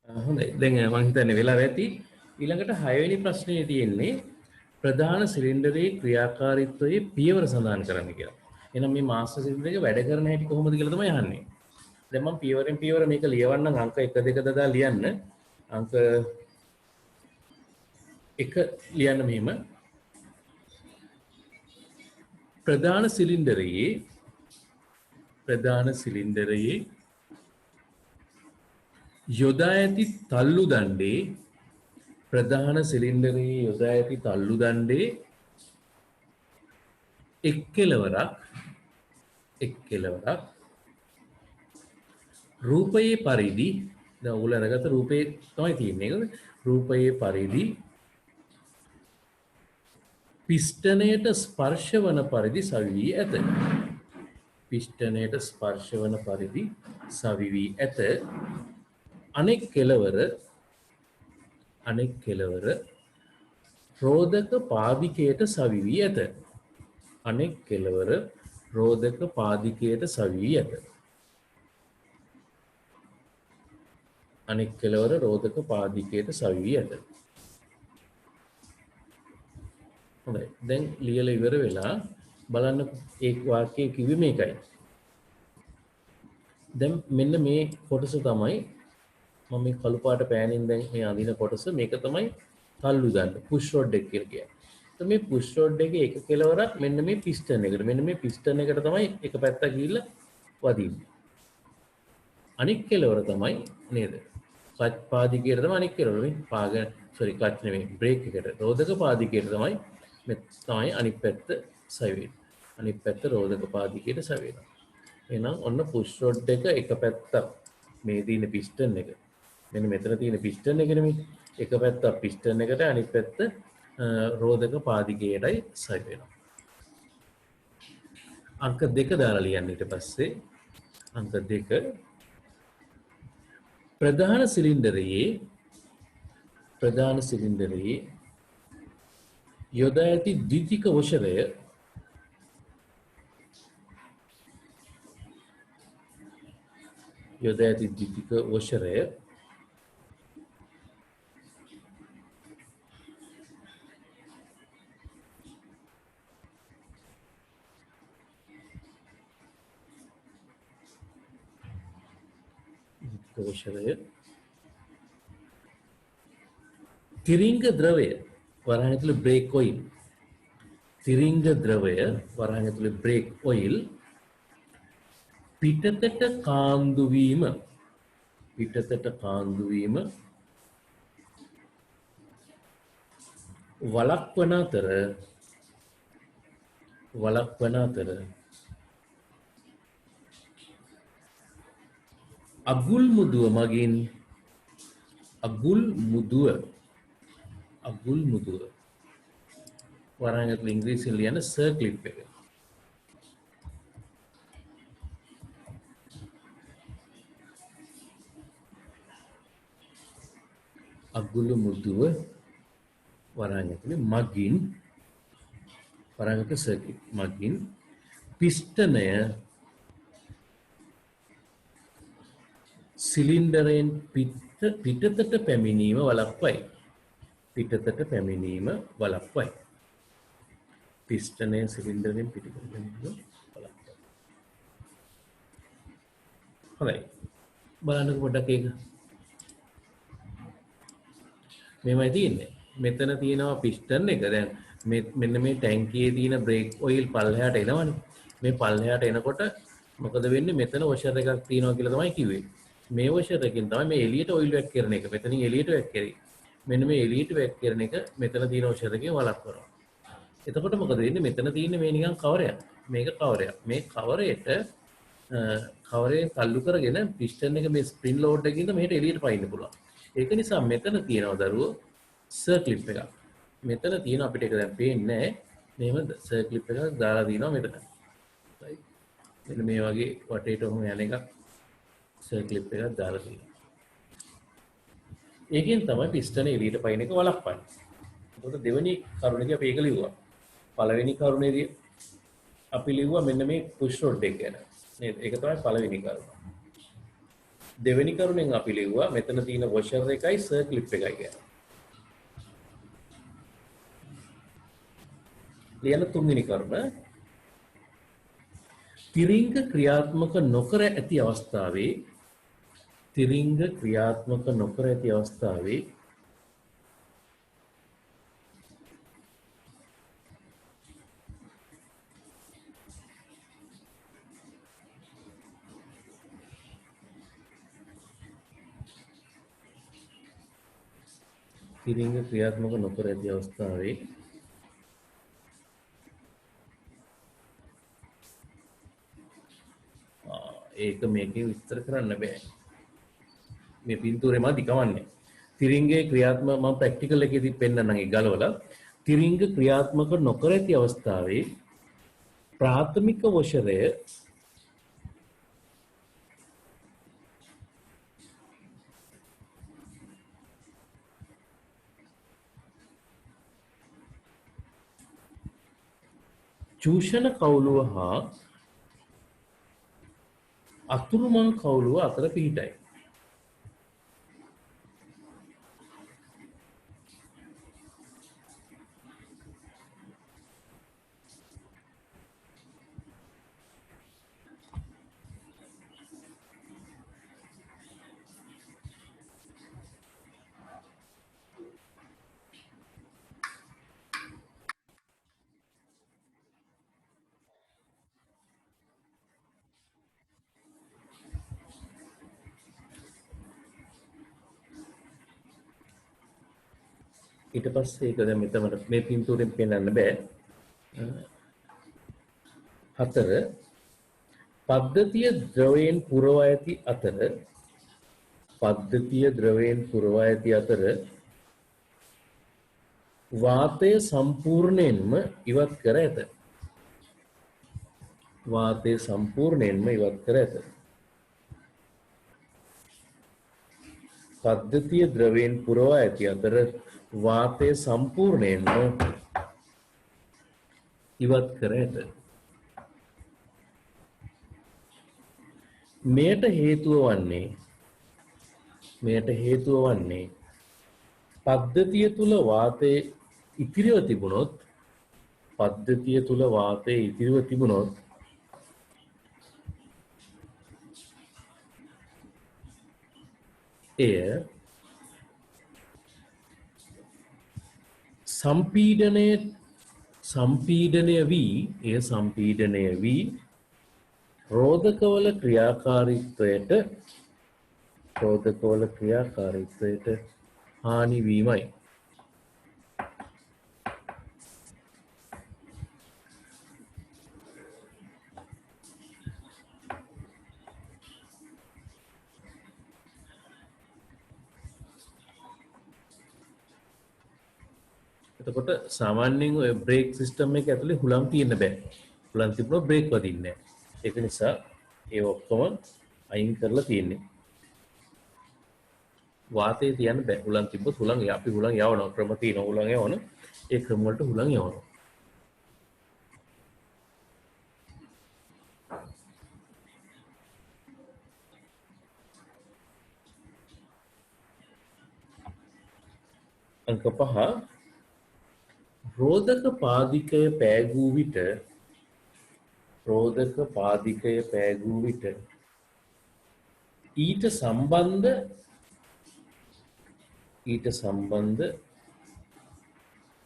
හොඳයි. දැන් මම හිතන්නේ වෙලාව ඇති. ඊළඟට 6 වෙනි ප්‍රශ්නේ තියෙන්නේ ප්‍රධාන සිලින්ඩරයේ ක්‍රියාකාරීත්වයේ පියවර සඳහන් කරන්න කියලා. එහෙනම් මේ මාස්ටර් සිලින්ඩර් එක වැඩ කරන හැටි කොහොමද කියලා තමයි අහන්නේ. දැන් මම පියවරෙන් පියවර මේක ලියවන්නම් අංක 1 2 දදා ලියන්න. අංක 1 ලියන්න මෙහෙම. ප්‍රධාන සිලින්ඩරයේ යොදා ඇති තල්ලු දණ්ඩේ ප්‍රධාන සිලින්ඩරයේ යොදා ඇති තල්ලු දණ්ඩේ එක් කෙළවරක් රූපයේ පරිදි දැන් ඔයගොල්ලෝ අරගත්ත රූපේ තමයි තියෙන්නේ නේද? රූපයේ පරිදි පිස්ටනයට ස්පර්ශ වන පරිදි සවි වී ඇත. පිස්ටනයට ස්පර්ශ වන පරිදි සවි වී ඇත. අනෙක් කෙළවර රෝධක පාදිකයට සවි වී ඇත. අනෙක් කෙළවර රෝධක පාදිකයට සවි වී ඇත. අනෙක් කෙළවර රෝධක පාදිකයට සවි වී ඇත. හොඳයි. දැන් ලියලා ඉවර වෙලා බලන්න ඒ වාක්‍යයේ කිව්වේ මේකයි. දැන් මෙන්න මේ කොටස තමයි මම මේ කළු පාට පෑනින් දැන් මේ අඳින කොටස මේක තමයි තල්ලු දන්න පුෂ් රොඩ් එක කියලා කියන්නේ. එතකොට මේ පුෂ් රොඩ් එකේ එක කෙළවරක් මෙන්න මේ පිස්ටන් එකට. මෙන්න මේ පිස්ටන් එකට තමයි එක පැත්තක් ගිහිල්ලා වදින්නේ. අනිත් කෙළවර තමයි නේද? ක්ලච් පාදිකයට තමයි අනිත් කෙළවර මේ ක්ලච් නෙමෙයි බ්‍රේක් එකට. රෝධක පාදිකයට තමයි තමයි අනිත් පැත්ත සවි වෙන්නේ. අනිත් පැත්ත රෝධක පාදිකයට සවි වෙනවා. එහෙනම් ඔන්න පුෂ් රොඩ් එක එක පැත්තක් මේ තියෙන පිස්ටන් එක. මෙන්න මෙතන තියෙන පිස්ටන් එක නෙමෙයි. එක පැත්තක් පිස්ටන් එකට අනිත් පැත්ත රෝධක පාදිකයටයි සවි වෙනවා. අංක 2 දාලා ලියන්න ඊට පස්සේ අංක 2 ප්‍රධාන සිලින්ඩරයේ යොදා ඇති ද්විතික වොෂරය තිරිංග ද්‍රවය වරහන් ඇතුළේ බ්‍රේක් ඔයිල් පිටතට කාන්දු වීම වළක්වන අතර අගුල් මුදුව වරහන් ඇතුළේ ඉංග්‍රීසියෙන් ලියන සර්ක්ලිප් එක. අගුල මුදුව වරහන් ඇතුළේ මගින් පිස්ටනය සිලින්ඩරයෙන් පිටතට පැමිණීම වළක්වයි. පිස්ටනය සිලින්ඩරයෙන් පිටතට පැමිණීම වළක්වයි. හොඳයි. බලන්නකො පොඩ්ඩක් ඒක. මේමයි තියෙන්නේ. මෙතන තියෙනවා පිස්ටන් එක. දැන් මෙන්න මේ ටැංකියේ තියෙන බ්‍රේක් ඔයිල් පල්ලෙහාට එනවනේ. මේ පල්ලෙහාට එනකොට මොකද වෙන්නේ? මෙතන වොෂර් එකක් තියෙනවා කියලා තමයි කිව්වේ. මේ වොෂර් එකෙන් තමයි මේ එළියට ඔයිල් වැක් කරන එක. මෙතනින් එළියට වැක් කරේ. මෙන්න මේ එළියට වැක් කරන එක මෙතන තියෙන වොෂර් එකෙන් වළක්වනවා. එතකොට මොකද වෙන්නේ? මෙතන තියෙන්නේ මේ නිකන් කවරයක්. මේක කවරයක්. මේ කවරේ තල්ලු කරගෙන පිස්ටන් එක මේ ස්ප්‍රින් ලෝඩ් එකකින්ද මෙහෙට එළියට පයින්න පුළුවන්. ඒක නිසා මෙතන තියෙනවා දරුවෝ සර්ක්ලිප් එකක්. මෙතන තියෙන අපිට ඒක දැන් පේන්නේ නැහැ. මෙහෙම සර්ක්ලිප් එකක් දාලා දිනවා මෙතන. right. මෙන්න මේ වගේ වටේට ඔහොම යන එකක් සර්ක්ලිප් එකක් දාලා තියෙනවා. ඒකෙන් තමයි පිස්ටන එළියට පයින් එක වළක්වන්නේ. එතකොට දෙවෙනි කරුණේදී අපි ඒක ලිව්වා. පළවෙනි කරුණේදී අපි ලිව්වා මෙන්න මේ පුෂ් රොඩ් එක ගැන. නේද? ඒක තමයි පළවෙනි කරුණ. දෙවෙනි කරුණෙන් අපි ලිව්වා මෙතන තියෙන වොෂර් එකයි සර් ක්ලිප් එකයි කියලා. ලියන තුන්වෙනි කරුණ තිරිංග ක්‍රියාත්මක නොකර ඇති අවස්ථාවේ තිරිංග ක්‍රියාත්මක නොකර ඇති අවස්ථාවේ තිරිංග ක්‍රියාත්මක නොකර ඇති අවස්ථාවේ ඒක මේකේ විස්තර කරන්න බෑ. මේ පින්තූරේ මදි කවන්නේ. තිරිංගේ ක්‍රියාත්මක මම ප්‍රැක්ටිකල් එකේදී පෙන්නන්නම් ඒක ගලවලා. තිරිංග ක්‍රියාත්මක නොකර ඇති අවස්ථාවේ ප්‍රාථමික වොෂරය චූෂණ කවුලුව හා අතුරුමං කවුලුව අතර පිහිටයි. ඊට පස්සේ ඒක දැන් මෙතන මේ පින්තූරෙන් පෙන්වන්න බෑ. 4 පද්ධතිය ද්‍රවයෙන් පුරවා ඇති අතර වාතය සම්පූර්ණයෙන්ම ඉවත් කර ඇත. පද්ධතිය ද්‍රවයෙන් පුරවා ඇති අතර වාතය සම්පූර්ණයෙන්ම ඉවත් කර ඇත. මෙයට හේතුව වන්නේ පද්ධතිය තුල වාතය ඉතිරිව තිබුණොත් එය සම්පීඩනය වී රෝධකවල ක්‍රියාකාරීත්වයට හානි වීමයි. එතකොට සාමාන්‍යයෙන් ඔය බ්‍රේක් සිස්ටම් එක ඇතුලේ හුලං තියෙන්න බෑ. හුලං තිබුණොත් බ්‍රේක් වදින්නේ නැහැ. ඒක නිසා ඒ ඔක්කොම අයින් කරලා තියෙන්නේ. වාතය තියන්න බෑ. හුලං තිබ්බොත් හුලං අපි හුලං යවනවා. ක්‍රම තියෙන හුලං යවන. ඒ ක්‍රම වලට හුලං යවනවා. අංක 5 රෝධක පාදිකය පෑගූ විට ඊට සම්බන්ධ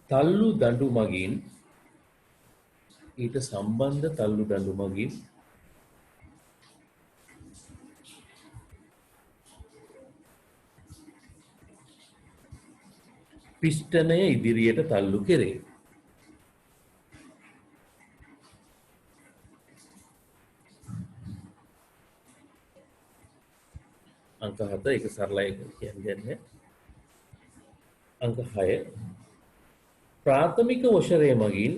තල්ලු දඬු මගින් පිස්ටනය ඉදිරියට තල්ලු කෙරේ. අංක 7 ඒක සරලයි කියන්නේ. අංක 6 ප්‍රාථමික වොෂරය මගින්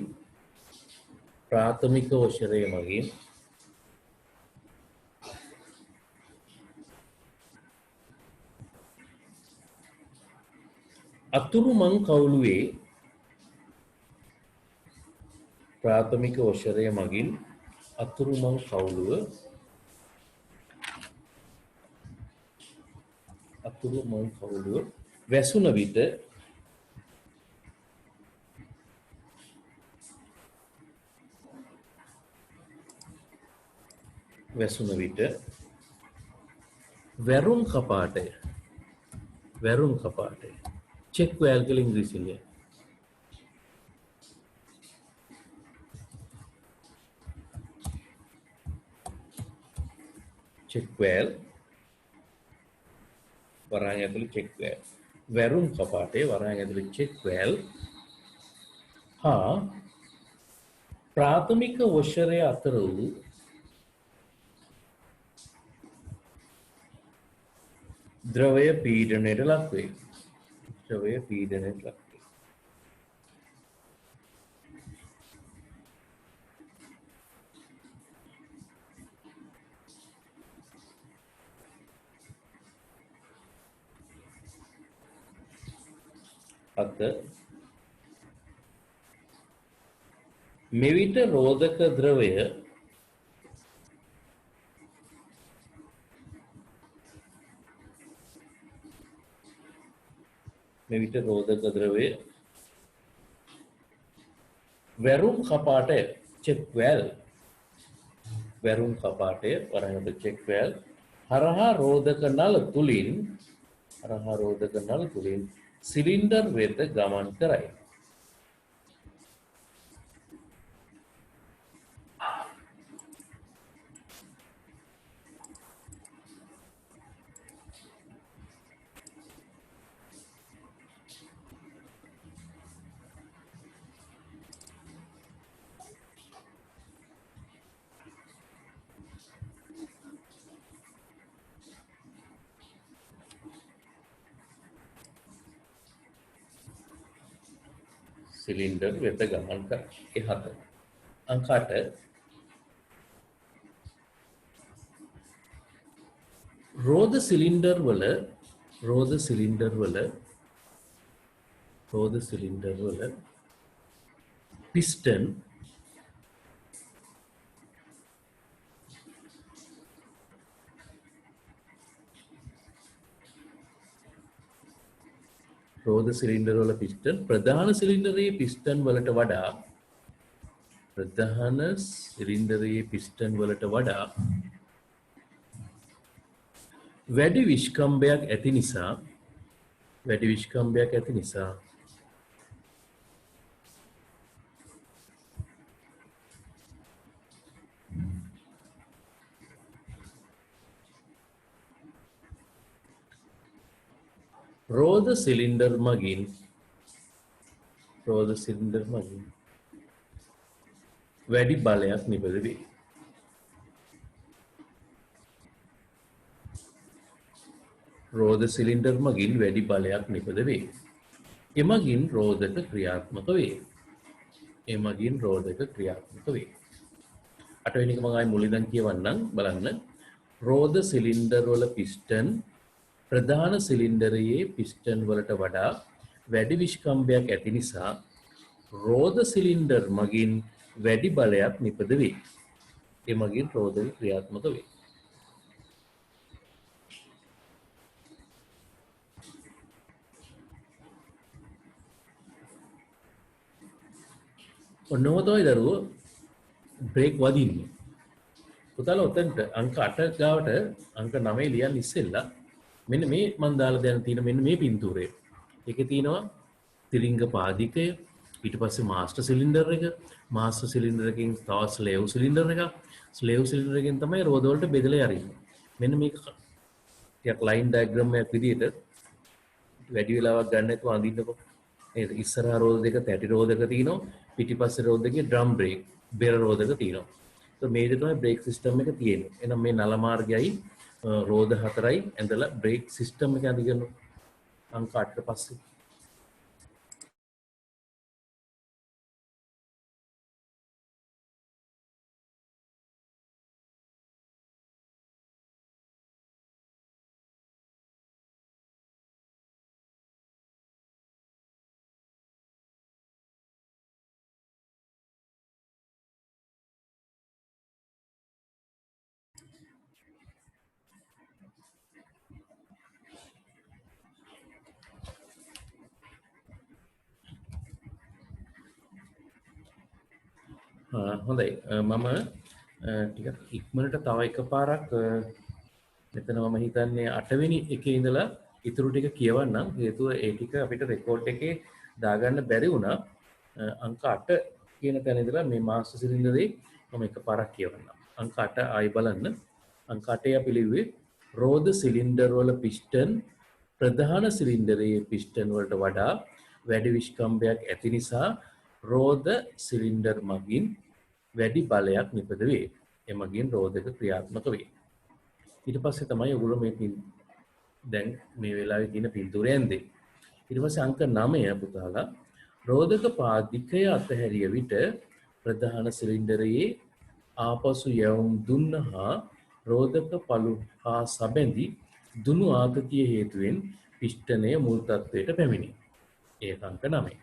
අතුරුමං කවුලුවේ අතුරු මොන් කවුළුව වැසුන විට වැරුම් කපාටය චෙක් වෑල් කියලා ඉංග්‍රීසියෙන් කියනවා. චෙක් වෑල් වරහන් ඇතුළේ චෙක් වෑල් වැරුම් කපාටේ වරහන් ඇතුළේ චෙක් වෑල් හා ප්‍රාථමික වොෂරය අතර වූ ද්‍රවය පීඩනයට ලක් වේ. අත මෙවිට රෝධක ද්‍රවය වැරුම් කපාටය චෙක් වෑල් වරහන් චෙක් වෑල් හරහා රෝධක නල තුලින් සිලින්ඩර් වෙත ගමන් කරයි. සිලින්ඩර් වෙත ගමන් කරයි. ඒ 7. අංක 8 රෝධ සිලින්ඩර් වල පිස්ටන් ප්‍රධාන සිලින්ඩරයේ පිස්ටන් වලට වඩා වැඩි විෂ්කම්භයක් ඇති නිසා රෝධ සිලින්ඩර් මගින් වැඩි බලයක් නිපද වේ. එමගින් රෝධක ක්‍රියාත්මක වේ. 8 වෙනි එක මම ආයි මුලින්දන් කියවන්නම් බලන්න. රෝධ සිලින්ඩර් වල පිස්ටන් ප්‍රධාන සිලින්ඩරයේ පිස්ටන් වලට වඩා වැඩි විෂ්කම්භයක් ඇති නිසා රෝධ සිලින්ඩර් මගින් වැඩි බලයක් නිපද වේ. එමගින් රෝධක ක්‍රියාත්මක වේ. ඔන්නෝම තමයි දරුවෝ බ්‍රේක් වදින්නේ. පුතාලා උතන්ට අංක 8 ගාවට අංක 9 ලියන්න ඉස්සෙල්ලා මෙන්න මේ මම දාලා දැන් තියෙන මෙන්න මේ පින්තූරය. ඒකේ තියෙනවා තිරිංග පාදිකය, ඊට පස්සේ මාස්ටර් සිලින්ඩර් එක, මාස්ටර් සිලින්ඩර් එකකින් තව ස්ලේව් සිලින්ඩර් එකක්, ස්ලේව් සිලින්ඩර් එකෙන් තමයි රෝද වලට බෙදලා යරින්නේ. මෙන්න මේක ටිකක් ලයින් ඩයග්‍රෑම් එකක් විදිහට වැඩි වෙලාවක් ගන්න නැතුව අඳින්නකො. නේද? ඉස්සරහා රෝද දෙක තැටි රෝදක තියෙනවා, පිටිපස්සේ රෝද දෙකේ ඩ්‍රම් බ්‍රේක් බෙර රෝදක තියෙනවා. તો මේ විදිහට තමයි බ්‍රේක් සිස්ටම් එක තියෙන්නේ. එහෙනම් මේ නල මාර්ගයයි රෝද 4යි ඇඳලා බ්‍රේක් සිස්ටම් එක අඳගෙන අංක 8ට පස්සේ හොඳයි මම ටිකක් ඉක්මනට තව එකපාරක් මෙතන මම හිතන්නේ 8 වෙනි එකේ ඉඳලා ඉතුරු ටික කියවන්නම්. හේතුව ඒ ටික අපිට රෙකෝඩ් එකේ දාගන්න බැරි වුණා. අංක 8 කියන තැන ඉඳලා මේ මාස්ටර් සිලින්ඩරේ මම එකපාරක් කියවන්නම්. අංක 8 ආයි බලන්න. අංක 8 අපි ලිව්වේ රෝද සිලින්ඩර් වල පිස්ටන් ප්‍රධාන සිලින්ඩරයේ පිස්ටන් වලට වඩා වැඩි විශ්කම්භයක් ඇති නිසා රෝද සිලින්ඩර් මගින් වැඩි බලයක් නිපද වේ. එමගින් රෝදක ක්‍රියාත්මක වේ. ඊට පස්සේ තමයි ඔයගොල්ලෝ මේ දැන් මේ වෙලාවේ තියෙන පින්තූරය ඇන්දේ. ඊට පස්සේ අංක 9 පුතාලා රෝදක පාදිකය අතහැරිය විට ප්‍රධාන සිලින්ඩරයේ ආපසු යවුම් දුන්නහා රෝදක පළු හා සබැඳි දුනු ආතතිය හේතුවෙන් පිස්ටනය මුල් තත්වයට පැමිණි. ඒක අංක 9.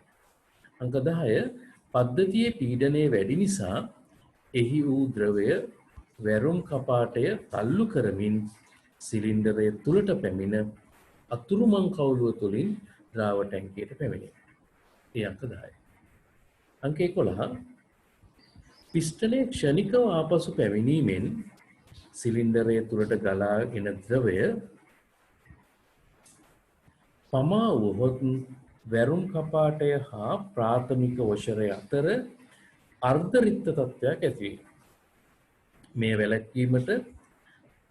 අංක 10 පද්ධතියේ පීඩනය වැඩි නිසා එහි වූ ද්‍රවය වැරුම් කපාටය තල්ලු කරමින් සිලින්ඩරය තුළට පැමිණ අතුරුමං කවුළුව තුළින් ද්‍රාව ටැංකියට පැමිණේ. ඒ අංක 10. අංක 11 පිස්ටනය ක්ෂණිකව ආපසු පැමිණීමෙන් සිලින්ඩරය තුළට ගලා එන ද්‍රවය පමා වුවහොත් වැරුම් කපාටය හා ප්‍රාථමික වශරය අතර අර්ධරික්ත තත්ත්වයක් ඇති වේ. මේ වැළැක්වීමට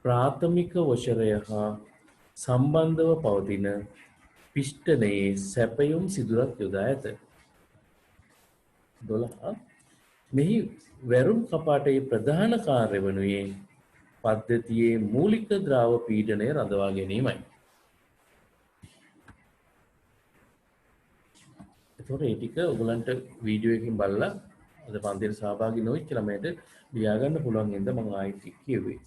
ප්‍රාථමික වශරය හා සම්බන්ධව පවතින පිස්ටනයේ සැපයුම් සිදුරක් යොදා ඇත. 12 මෙහි වැරුම් කපාටයේ ප්‍රධාන කාර්ය වනුයේ පද්ධතියේ මූලික ද්‍රාව පීඩනය රඳවා ගැනීමයි. එතකොට ඒ ටික ඔයගලන්ට වීඩියෝ එකකින් බලලා අද පන්තියේ සහභාගී නොවෙච්ච ළමයට ලියා ගන්න පුළුවන් වෙනද මම ආයෙත් කිව්වේ.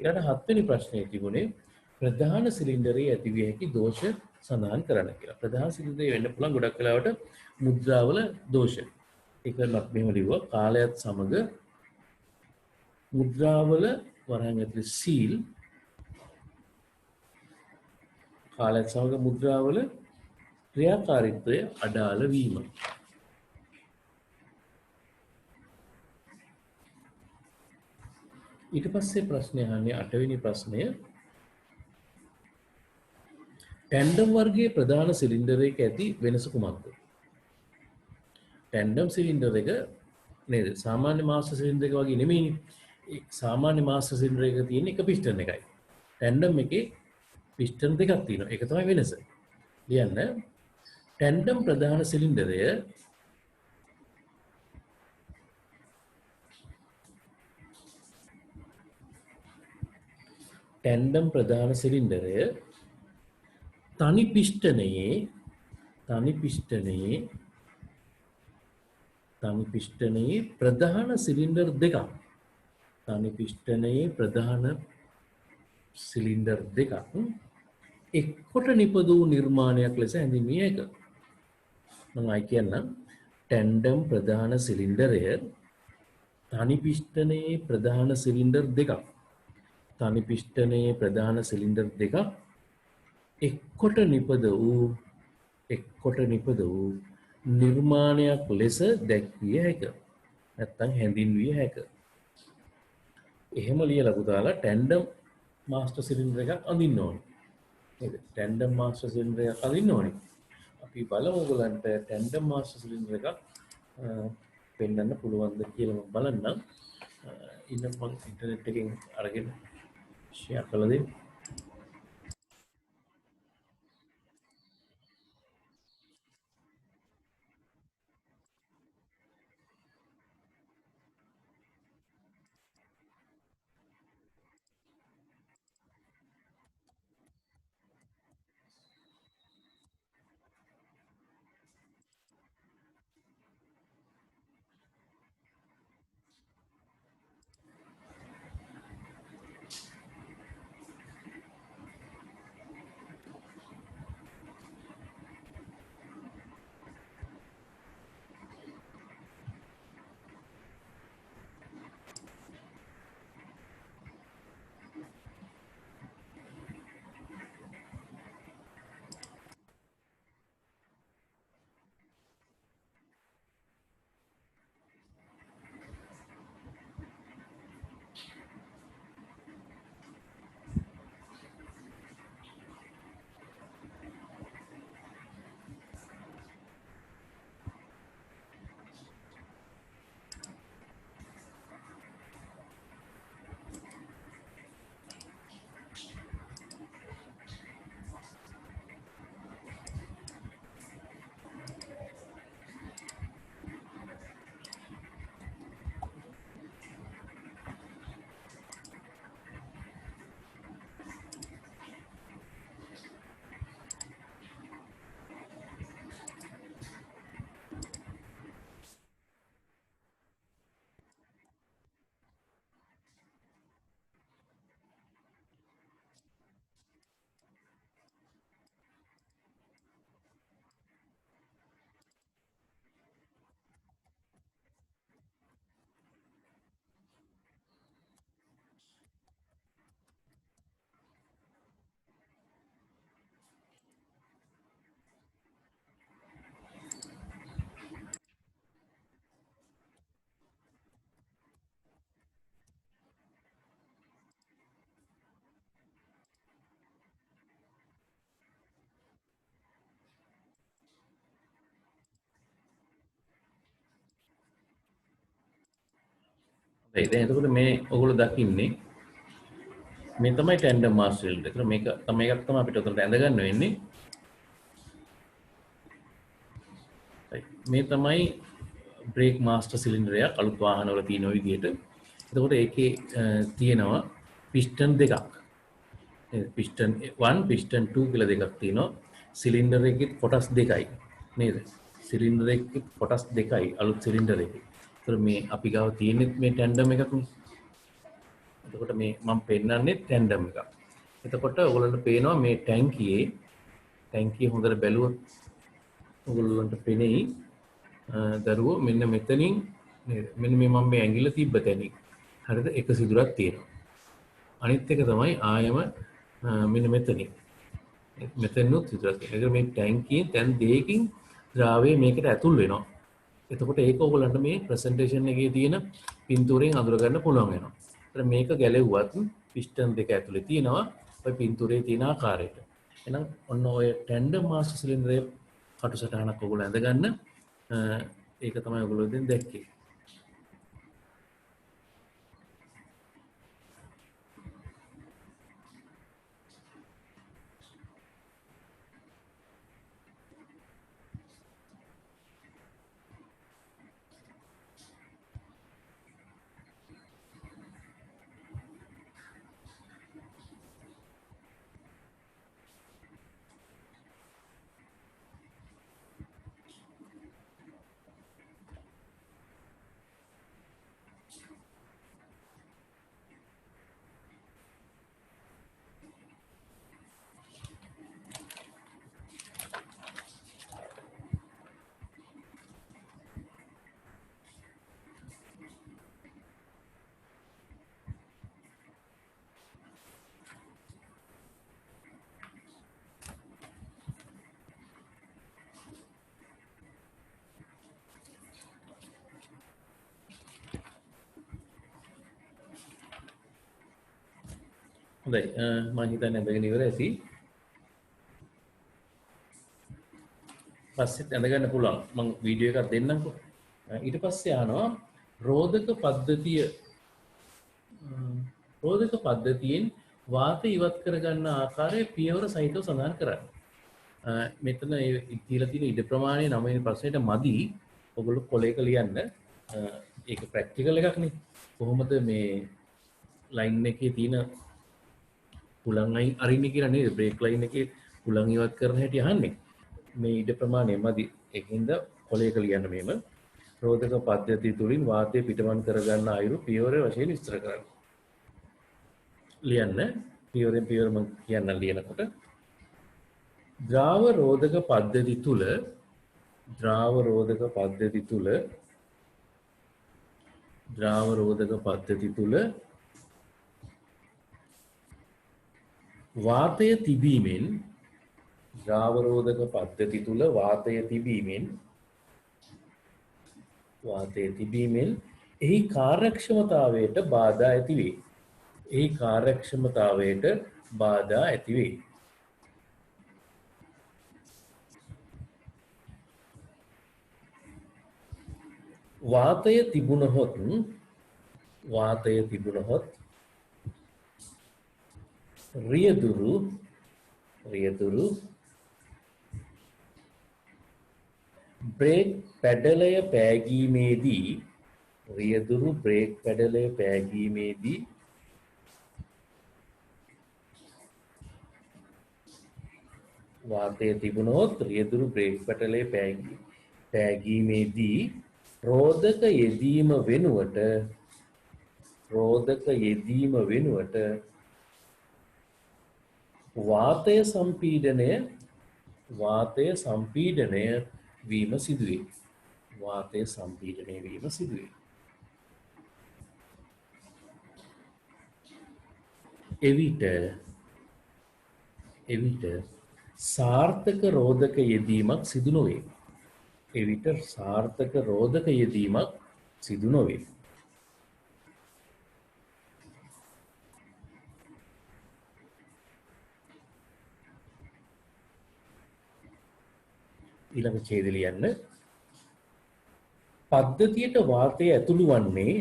ඊළඟ 7 වෙනි ප්‍රශ්නේ තිබුණේ ප්‍රධාන සිලින්ඩරයේ ඇතිවිය හැකි දෝෂ සඳහන් කරන්න කියලා. ප්‍රධාන සිලින්ඩරේ වෙන්න පුළුවන් ගොඩක් වෙලාවට මුද්‍රාවල දෝෂ. ඒකවත් මෙහෙම ලිව්වා කාලයත් සමග මුද්‍රාවල වරහන් ඇතුලේ සීල් කාලයත් සමග මුද්‍රාවල ක්‍රියාකාරීත්වය අඩාල වීම. ඊට පස්සේ ප්‍රශ්නය අහන්නේ 8 වෙනි ප්‍රශ්නය ටැන්ඩම් වර්ගයේ ප්‍රධාන සිලින්ඩරයක ඇති වෙනස කුමක්ද? ටැන්ඩම් සිලින්ඩර් එක නේද සාමාන්‍ය මාස්ටර් සිලින්ඩර් එක වගේ නෙමෙයිනේ. ඒ සාමාන්‍ය මාස්ටර් සිලින්ඩර් එක තියෙන එක පිස්ටන් එකයි. ටැන්ඩම් එකේ පිස්ටන් දෙකක් තියෙනවා. ඒක තමයි වෙනස. ලියන්න ටැන්ඩම් ප්‍රධාන සිලින්ඩරය ටැන්ඩම් ප්‍රධාන සිලින්ඩරය තනි පිස්ටනයේ ප්‍රධාන සිලින්ඩර් දෙකක් එක්කොට නිපදවූ නිර්මාණයක් ලෙස හැඳින්විය හැක. මම ආයි කියන්නම් ටැන්ඩම් ප්‍රධාන සිලින්ඩරය තනි පිස්ටනයේ ප්‍රධාන සිලින්ඩර් දෙකක් එක්කොට නිපද වූ නිර්මාණයක් ලෙස දැක්විය හැක. නැත්තම් හැඳින්විය හැක. එහෙම ලියලා පුතාලා ටැන්ඩම් මාස්ටර් සිලින්ඩර් එකක් අඳින්න ඕනේ. නේද? ටැන්ඩම් මාස්ටර් සිලින්ඩර් එකක් අඳින්න ඕනේ. අපි බලමු ඔයගලන්ට ටැන්ඩම් මාස්ටර් සිලින්ඩර් එකක් පෙන්වන්න පුළුවන්ද කියලා මම බලන්නම්. ඉන්න මම ඉන්ටර්නෙට් එකෙන් අරගෙන ෂෙයා කළා දෙන්න. දැන් එතකොට මේ ඔයගොල්ලෝ දකින්නේ මේ තමයි ටැන්ඩම් මාස් සිලින්ඩර්. ඒතර මේක තමයි එකක් තමයි අපිට උතනට ඇඳ ගන්න වෙන්නේ. මේ තමයි බ්‍රේක් මාස්ටර් සිලින්ඩර් එක අලුත් වාහනවල තියෙන විදිහට. එතකොට ඒකේ තියෙනවා පිස්ටන් දෙකක්. පිස්ටන් 1 පිස්ටන් 2 කියලා දෙකක් තියෙනවා. සිලින්ඩර් එකේ කොටස් දෙකයි නේද? සිලින්ඩර් එකේ කොටස් දෙකයි අලුත් සිලින්ඩර් එකේ. ඒතර මේ අපි ගාව තියෙන්නේ මේ ටැන්ඩම් එකක් නේ. එතකොට මේ මම පෙන්නන්නේ ටැන්ඩම් එකක්. එතකොට ඔයගොල්ලන්ට පේනවා මේ ටැංකිය හොඳට බැලුවොත් ඔයගොල්ලන්ට පෙනෙයි දරුවෝ මෙන්න මෙතනින් නේද? මෙන්න මේ මම මේ ඇඟිල්ල තිබ්බ තැනින් හරිද එක සිදුරක් තියෙනවා. අනිත් එක තමයි ආයම මෙන්න මෙතනින්. මෙතනොත් සිදුරක් තියෙනවා. ඒක මේ ටැංකියෙන් තැන් දෙකකින් ද්‍රාවය මේකට ඇතුල් වෙනවා. එතකොට ඒක ඔයගොල්ලන්ට මේ ප්‍රසන්ටේෂන් එකේ තියෙන පින්තූරයෙන් අඳුර ගන්න පුළුවන් වෙනවා. ඒතර මේක ගැලෙව්වත් පිස්ටන් දෙක ඇතුලේ තියෙනවා ඔය පින්තූරයේ තියෙන ආකාරයට. එහෙනම් ඔන්න ඔය ටැන්ඩම් මාස්ටර් සිලින්ඩරයේ කටුසටහනක් ඔයගොල්ලෝ ඇඳ ගන්න. ඒක තමයි ඔයගොල්ලෝ දැන් දැක්කේ. හොඳයි මම හිතන්නේ ඇඳගෙන ඉවර ඇති. පස්සෙත් ඇඳගන්න පුළුවන්. මම වීඩියෝ එකක් දෙන්නම්කෝ. ඊට පස්සේ ආනවා රෝධක පද්ධතියෙන් වාතය ඉවත් කරගන්න ආකාරය පියවර සහිතව සඳහන් කරන්න. මෙතන කියලා තියෙන ඉඩ ප්‍රමාණය 9 වෙනි ප්‍රශ්නෙට මදි. ඔයගොල්ලෝ කොලේක ලියන්න. ඒක ප්‍රැක්ටිකල් එකක් නේ. කොහොමද මේ ලයින් එකේ තියෙන හුලං අරින්නේ කියලා නේද? බ්‍රේක් ලයින් එකේ හුලං ඉවත් කරන හැටි අහන්නේ. මේ ඉඩ ප්‍රමාණය මදි. ඒකින්ද කොලේක ලියන්න මේම. රෝධක පද්ධතිය තුලින් වාතය පිටවන් කරගන්න අයුරු පියවර වශයෙන් විස්තර කරන්න. ලියන්න. පියවරෙන් පියවර මම කියන්න ලියනකොට ද්‍රාව රෝධක පද්ධති තුල වාතය තිබීමෙන් එහි කාර්යක්ෂමතාවයට බාධා ඇති වේ. වාතය තිබුණහොත් රියදුරු බ්‍රේක් පැඩලය පෑගීමේදී රෝධක යෙදීම වෙනුවට වාතය සම්පීඩනය වීම සිදුවේ. එවිට සාර්ථක රෝධක යෙදීමක් සිදු නොවේ. ඊළඟ ඡේදය ලියන්න. පද්ධතියට වාතය ඇතුළු වන්නේ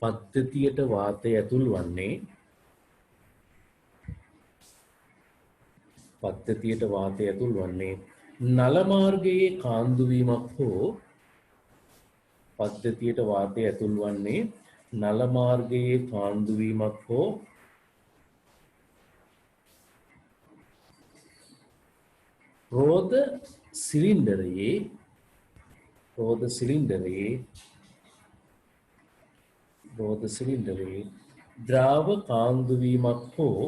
පද්ධතියට වාතය ඇතුල් වන්නේ නල මාර්ගයේ කාන්දු වීමක් හෝ පද්ධතියට වාතය ඇතුල් වන්නේ නල මාර්ගයේ කාන්දු වීමක් හෝ රෝධ සිලින්ඩරයේ ද්‍රාව කාන්දු වීමක් හෝ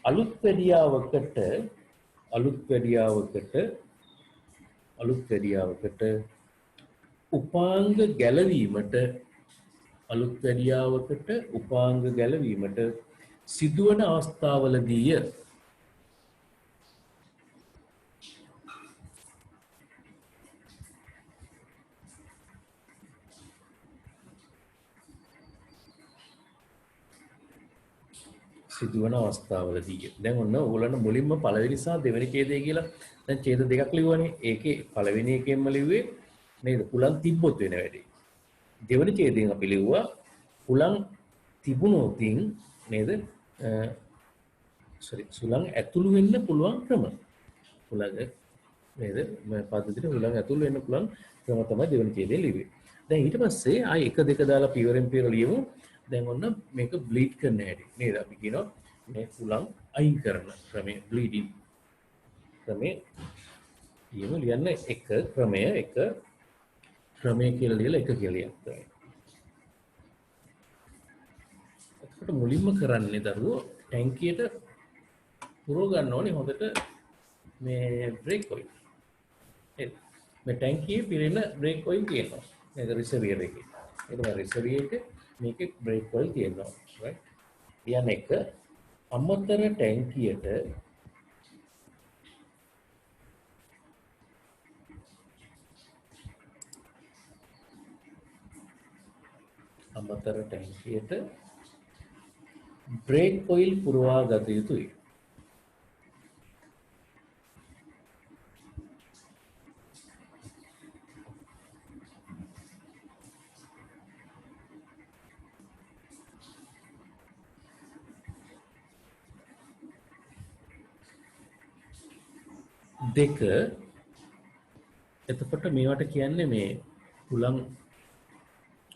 අලුත් වැඩියාවකට උපාංග ගැලවීමට සිදුවන අවස්ථාවලදීය. දැන් ඔන්න ඕගොල්ලන්ට මුලින්ම පළවෙනි සහ දෙවෙනි ඡේදය කියලා දැන් ඡේද දෙකක් ලිව්වනේ. ඒකේ පළවෙනි එකෙන්ම ලිව්වේ නේද? පුලන් තිබ්බොත් වෙන වැඩේ. දෙවෙනි ඡේදයෙන් අපි ලිව්වා පුලන් තිබුණොතින් නේද? සුළං ඇතුළු වෙන්න පුළුවන් ක්‍රම. පුලන් නේද? මේ පද්ධතියට පුලන් ඇතුළු වෙන්න පුළුවන් ක්‍රම තමයි දෙවෙනි ඡේදයෙන් ලිව්වේ. දැන් ඊට පස්සේ ආයි 1 2 දාලා පියවරෙන් පියවර ලියමු. දැන් ඔන්න මේක බ්ලීඩ් කරන හැටි නේද? අපි කියනවා මේ පුලන් අයින් කරන ක්‍රමය බ්ලීඩින් ක්‍රමය. ලියන්න එක ක්‍රමය කියලා ලියලා එක කියලා ලියන්න. එතකොට මුලින්ම කරන්නේ දරුවෝ ටැංකියට පුරව ගන්න ඕනේ හොඳට මේ බ්‍රේක් ඔයිල්. මේ ටැංකියේ පිරෙන බ්‍රේක් ඔයිල් තියෙනවා. මේක රිසර්වියර් එකේ. ඒක රිසර්වියර් එකේ මේකේ බ්‍රේක් ඔයිල් තියෙනවා. right? ඊයන් එක අමතර ටැංකියට බ්‍රේක් ඔයිල් පුරවා ගත යුතුයි. දෙක එතකොට මේවට කියන්නේ මේ පුලන්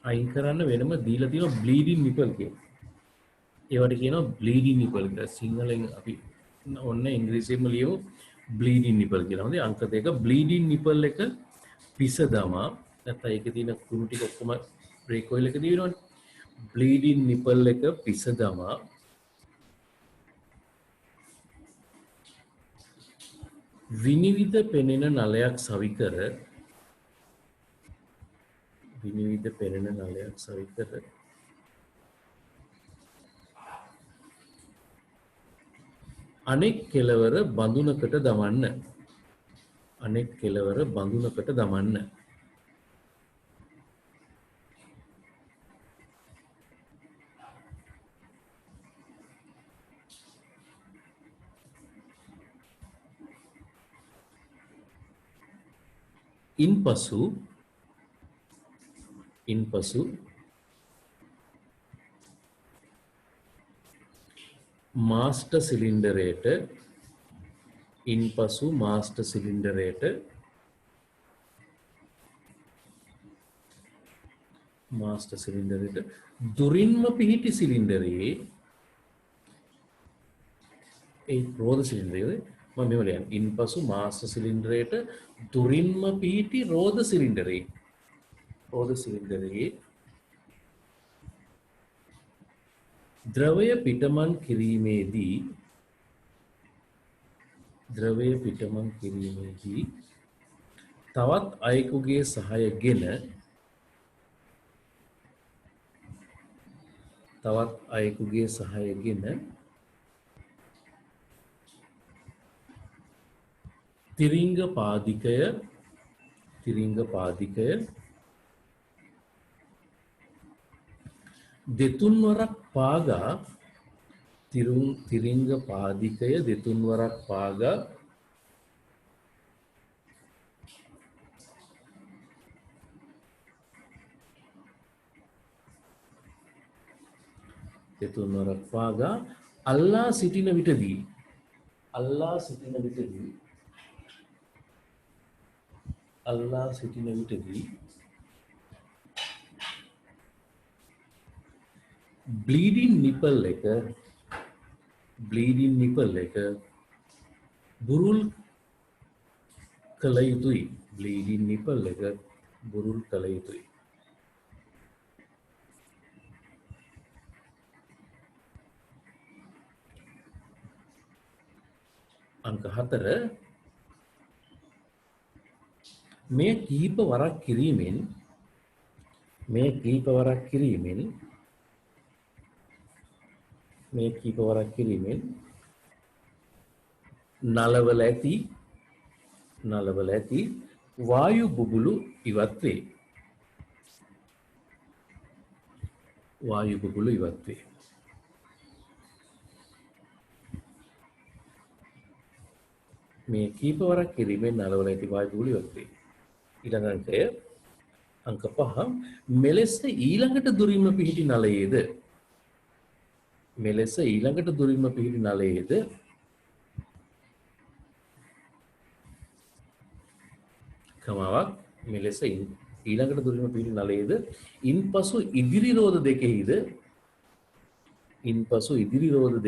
අයින් කරන්න වෙනම දීලා තියෙනවා බ්ලීඩින් නිපල් කියලා. ඒවට කියනවා බ්ලීඩින් නිපල් කියලා. සිංහලෙන් අපි ඔන්න ඉංග්‍රීසියෙන්ම ලියමු බ්ලීඩින් නිපල් කියලා. හොඳයි අංක 2 බ්ලීඩින් නිපල් එක පිස දමා නැත්නම් ඒකේ තියෙන කුණු ටික ඔක්කොම බ්‍රේක් ඔයිල් එකේ දිනවනේ. බ්ලීඩින් නිපල් එක පිස දමා විනිවිද පෙනෙන නලයක් සවිකර අනෙක් කෙළවර බඳුනකට දමන්න. ඉන්පසු මාස්ටර් සිලින්ඩරයට දුරින්ම පිහිටි සිලින්ඩරයේ ඒ රෝධ සිලින්ඩරයේ මම මෙහෙම ලියන්න. ඉන්පසු මාස්ටර් සිලින්ඩරයට දුරින්ම පිහිටි රෝධ සිලින්ඩරයේ ද්‍රවය පිටමන් කිරීමේදී තවත් අයෙකුගේ සහයගෙන තිරිංග පාදිකය දෙතුන් වරක් පාගා තිරිංග පාදිකය දෙතුන් වරක් පාගා දෙතුන් වරක් පාගා අල්ලා සිටින විටදී බ්ලීඩින් නිපල් එක බුරුල් කළ යුතුයි. බ්ලීඩින් නිපල් එක බුරුල් කළ යුතුයි. අංක 4 මේ කීප වරක් කිරීමෙන් නලවල ඇති වායු බුබුලු ඉවත් වේ. මේ කීප වරක් කිරීමෙන් නලවල ඇති වායු බුබුලු ඉවත් වේ. ඊළඟ අංකය අංක 5 මෙලෙස ඊළඟට දුරින්ම පිහිටි නලයේද කමාවක් මෙලෙස ඊළඟට දුරින්ම පිහිටි නලයේද ඉන්පසු ඉදිරි රෝද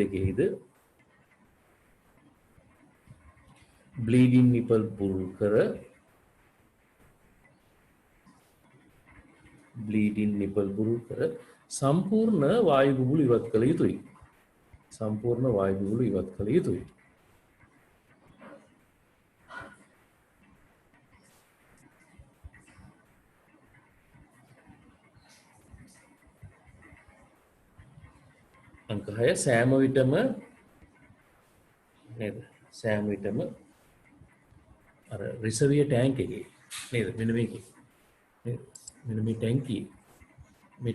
දෙකෙහිද බ්ලීඩින් නිපල් බුරුල් කර සම්පූර්ණ වායු බුබුලු ඉවත් කළ යුතුයි. අංක 6 සෑම විටම අර රිසර්වියර් ටැංක් එකේ නේද මෙන්න මේකේ මේ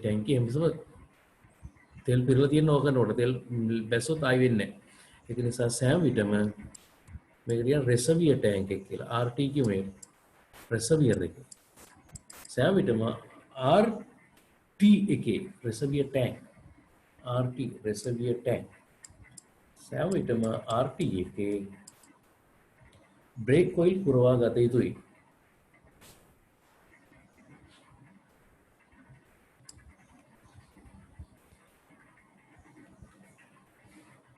ටැංකිය හැමතිස්සම තෙල් පිරලා තියෙන ඕකනකොට තෙල් බැස්සොත් ආයි වෙන්නේ නැහැ. ඒක නිසා සෑම විටම මේක කියන රිසර්වියර් ටැංක් එක කියලා RT කියුනේ රිසර්වියර් එක. සෑම විටම RT එකේ රිසර්වියර් ටැංක් සෑම විටම RT එකේ බ්‍රේක් ඔයිල් පුරවා ගත යුතුයි.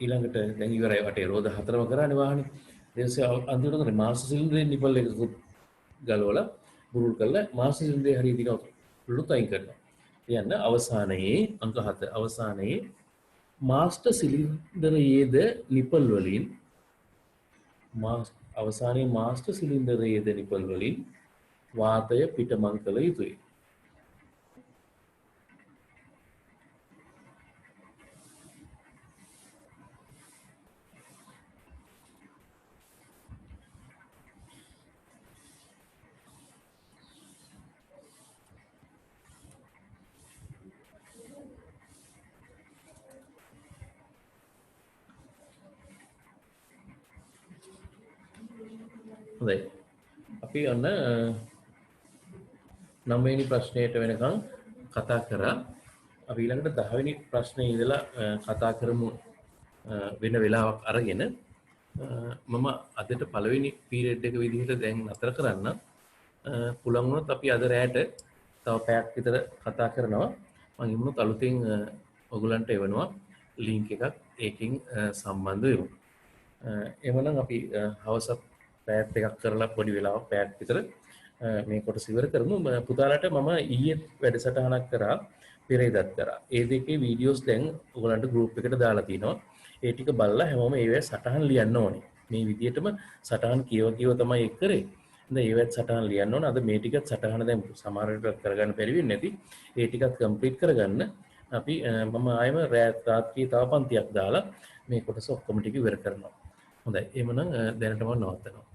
ඊළඟට දැන් ඉවරයි වටේ රෝද 4ම කරානේ වාහනේ. ඊට පස්සේ අන්තිමට තමයි මාස්ටර් සිලින්ඩරේ නිපල් එක ගලවලා බුරුල් කරලා මාස්ටර් සිලින්ඩරේ හරිය දිනව ලුත් අයින් කරනවා. කියන්න අවසානයේ අංක 7 අවසානයේ මාස්ටර් සිලින්ඩරයේද නිපල් වලින් වාතය පිටමං කළ යුතුයි. හොඳයි. අපි ඔන්න 9 වෙනි ප්‍රශ්නයට වෙනකන් කතා කරා. අපි ඊළඟට 10 වෙනි ප්‍රශ්නේ ඉඳලා කතා කරමු වෙන වෙලාවක් අරගෙන. මම අදට පළවෙනි පීරියඩ් එක විදිහට දැන් නතර කරන්න. පුළුවන් වුණොත් අපි අද රැයට තව පැයක් විතර කතා කරනවා. මම ඉමුණොත් අලුතෙන් ඔයගලන්ට එවනවා ලින්ක් එකක්. ඒකෙන් සම්බන්ධ වෙමු. එවනම් අපි හවස පැයක් දෙකක් කරලා පොඩි වෙලාවක් පැයක් විතර මේ කොටස ඉවර කරමු. පුතාලට මම ඊයේ වැඩසටහනක් කරා පෙරේදත් කරා. ඒ දෙකේ වීඩියෝස් දැන් ඔයගලන්ට ගෲප් එකට දාලා තිනවා. ඒ ටික බලලා හැමෝම ඒවැ සටහන් ලියන්න ඕනේ. මේ විදිහටම සටහන් කියව තමයි එක් කරේ. දැන් ඒවැත් සටහන් ලියන්න ඕනේ. අද මේ ටිකත් සටහන දැන් සමහරවිට කරගන්න බැරි වෙන්නේ නැති. ඒ ටිකත් කම්ප්ලීට් කරගන්න අපි මම ආයෙම රාත්‍රියේ තව පන්තියක් දාලා මේ කොටස ඔක්කොම ටික ඉවර කරනවා. හොඳයි. එහෙනම් දැනටම නවත්තනවා.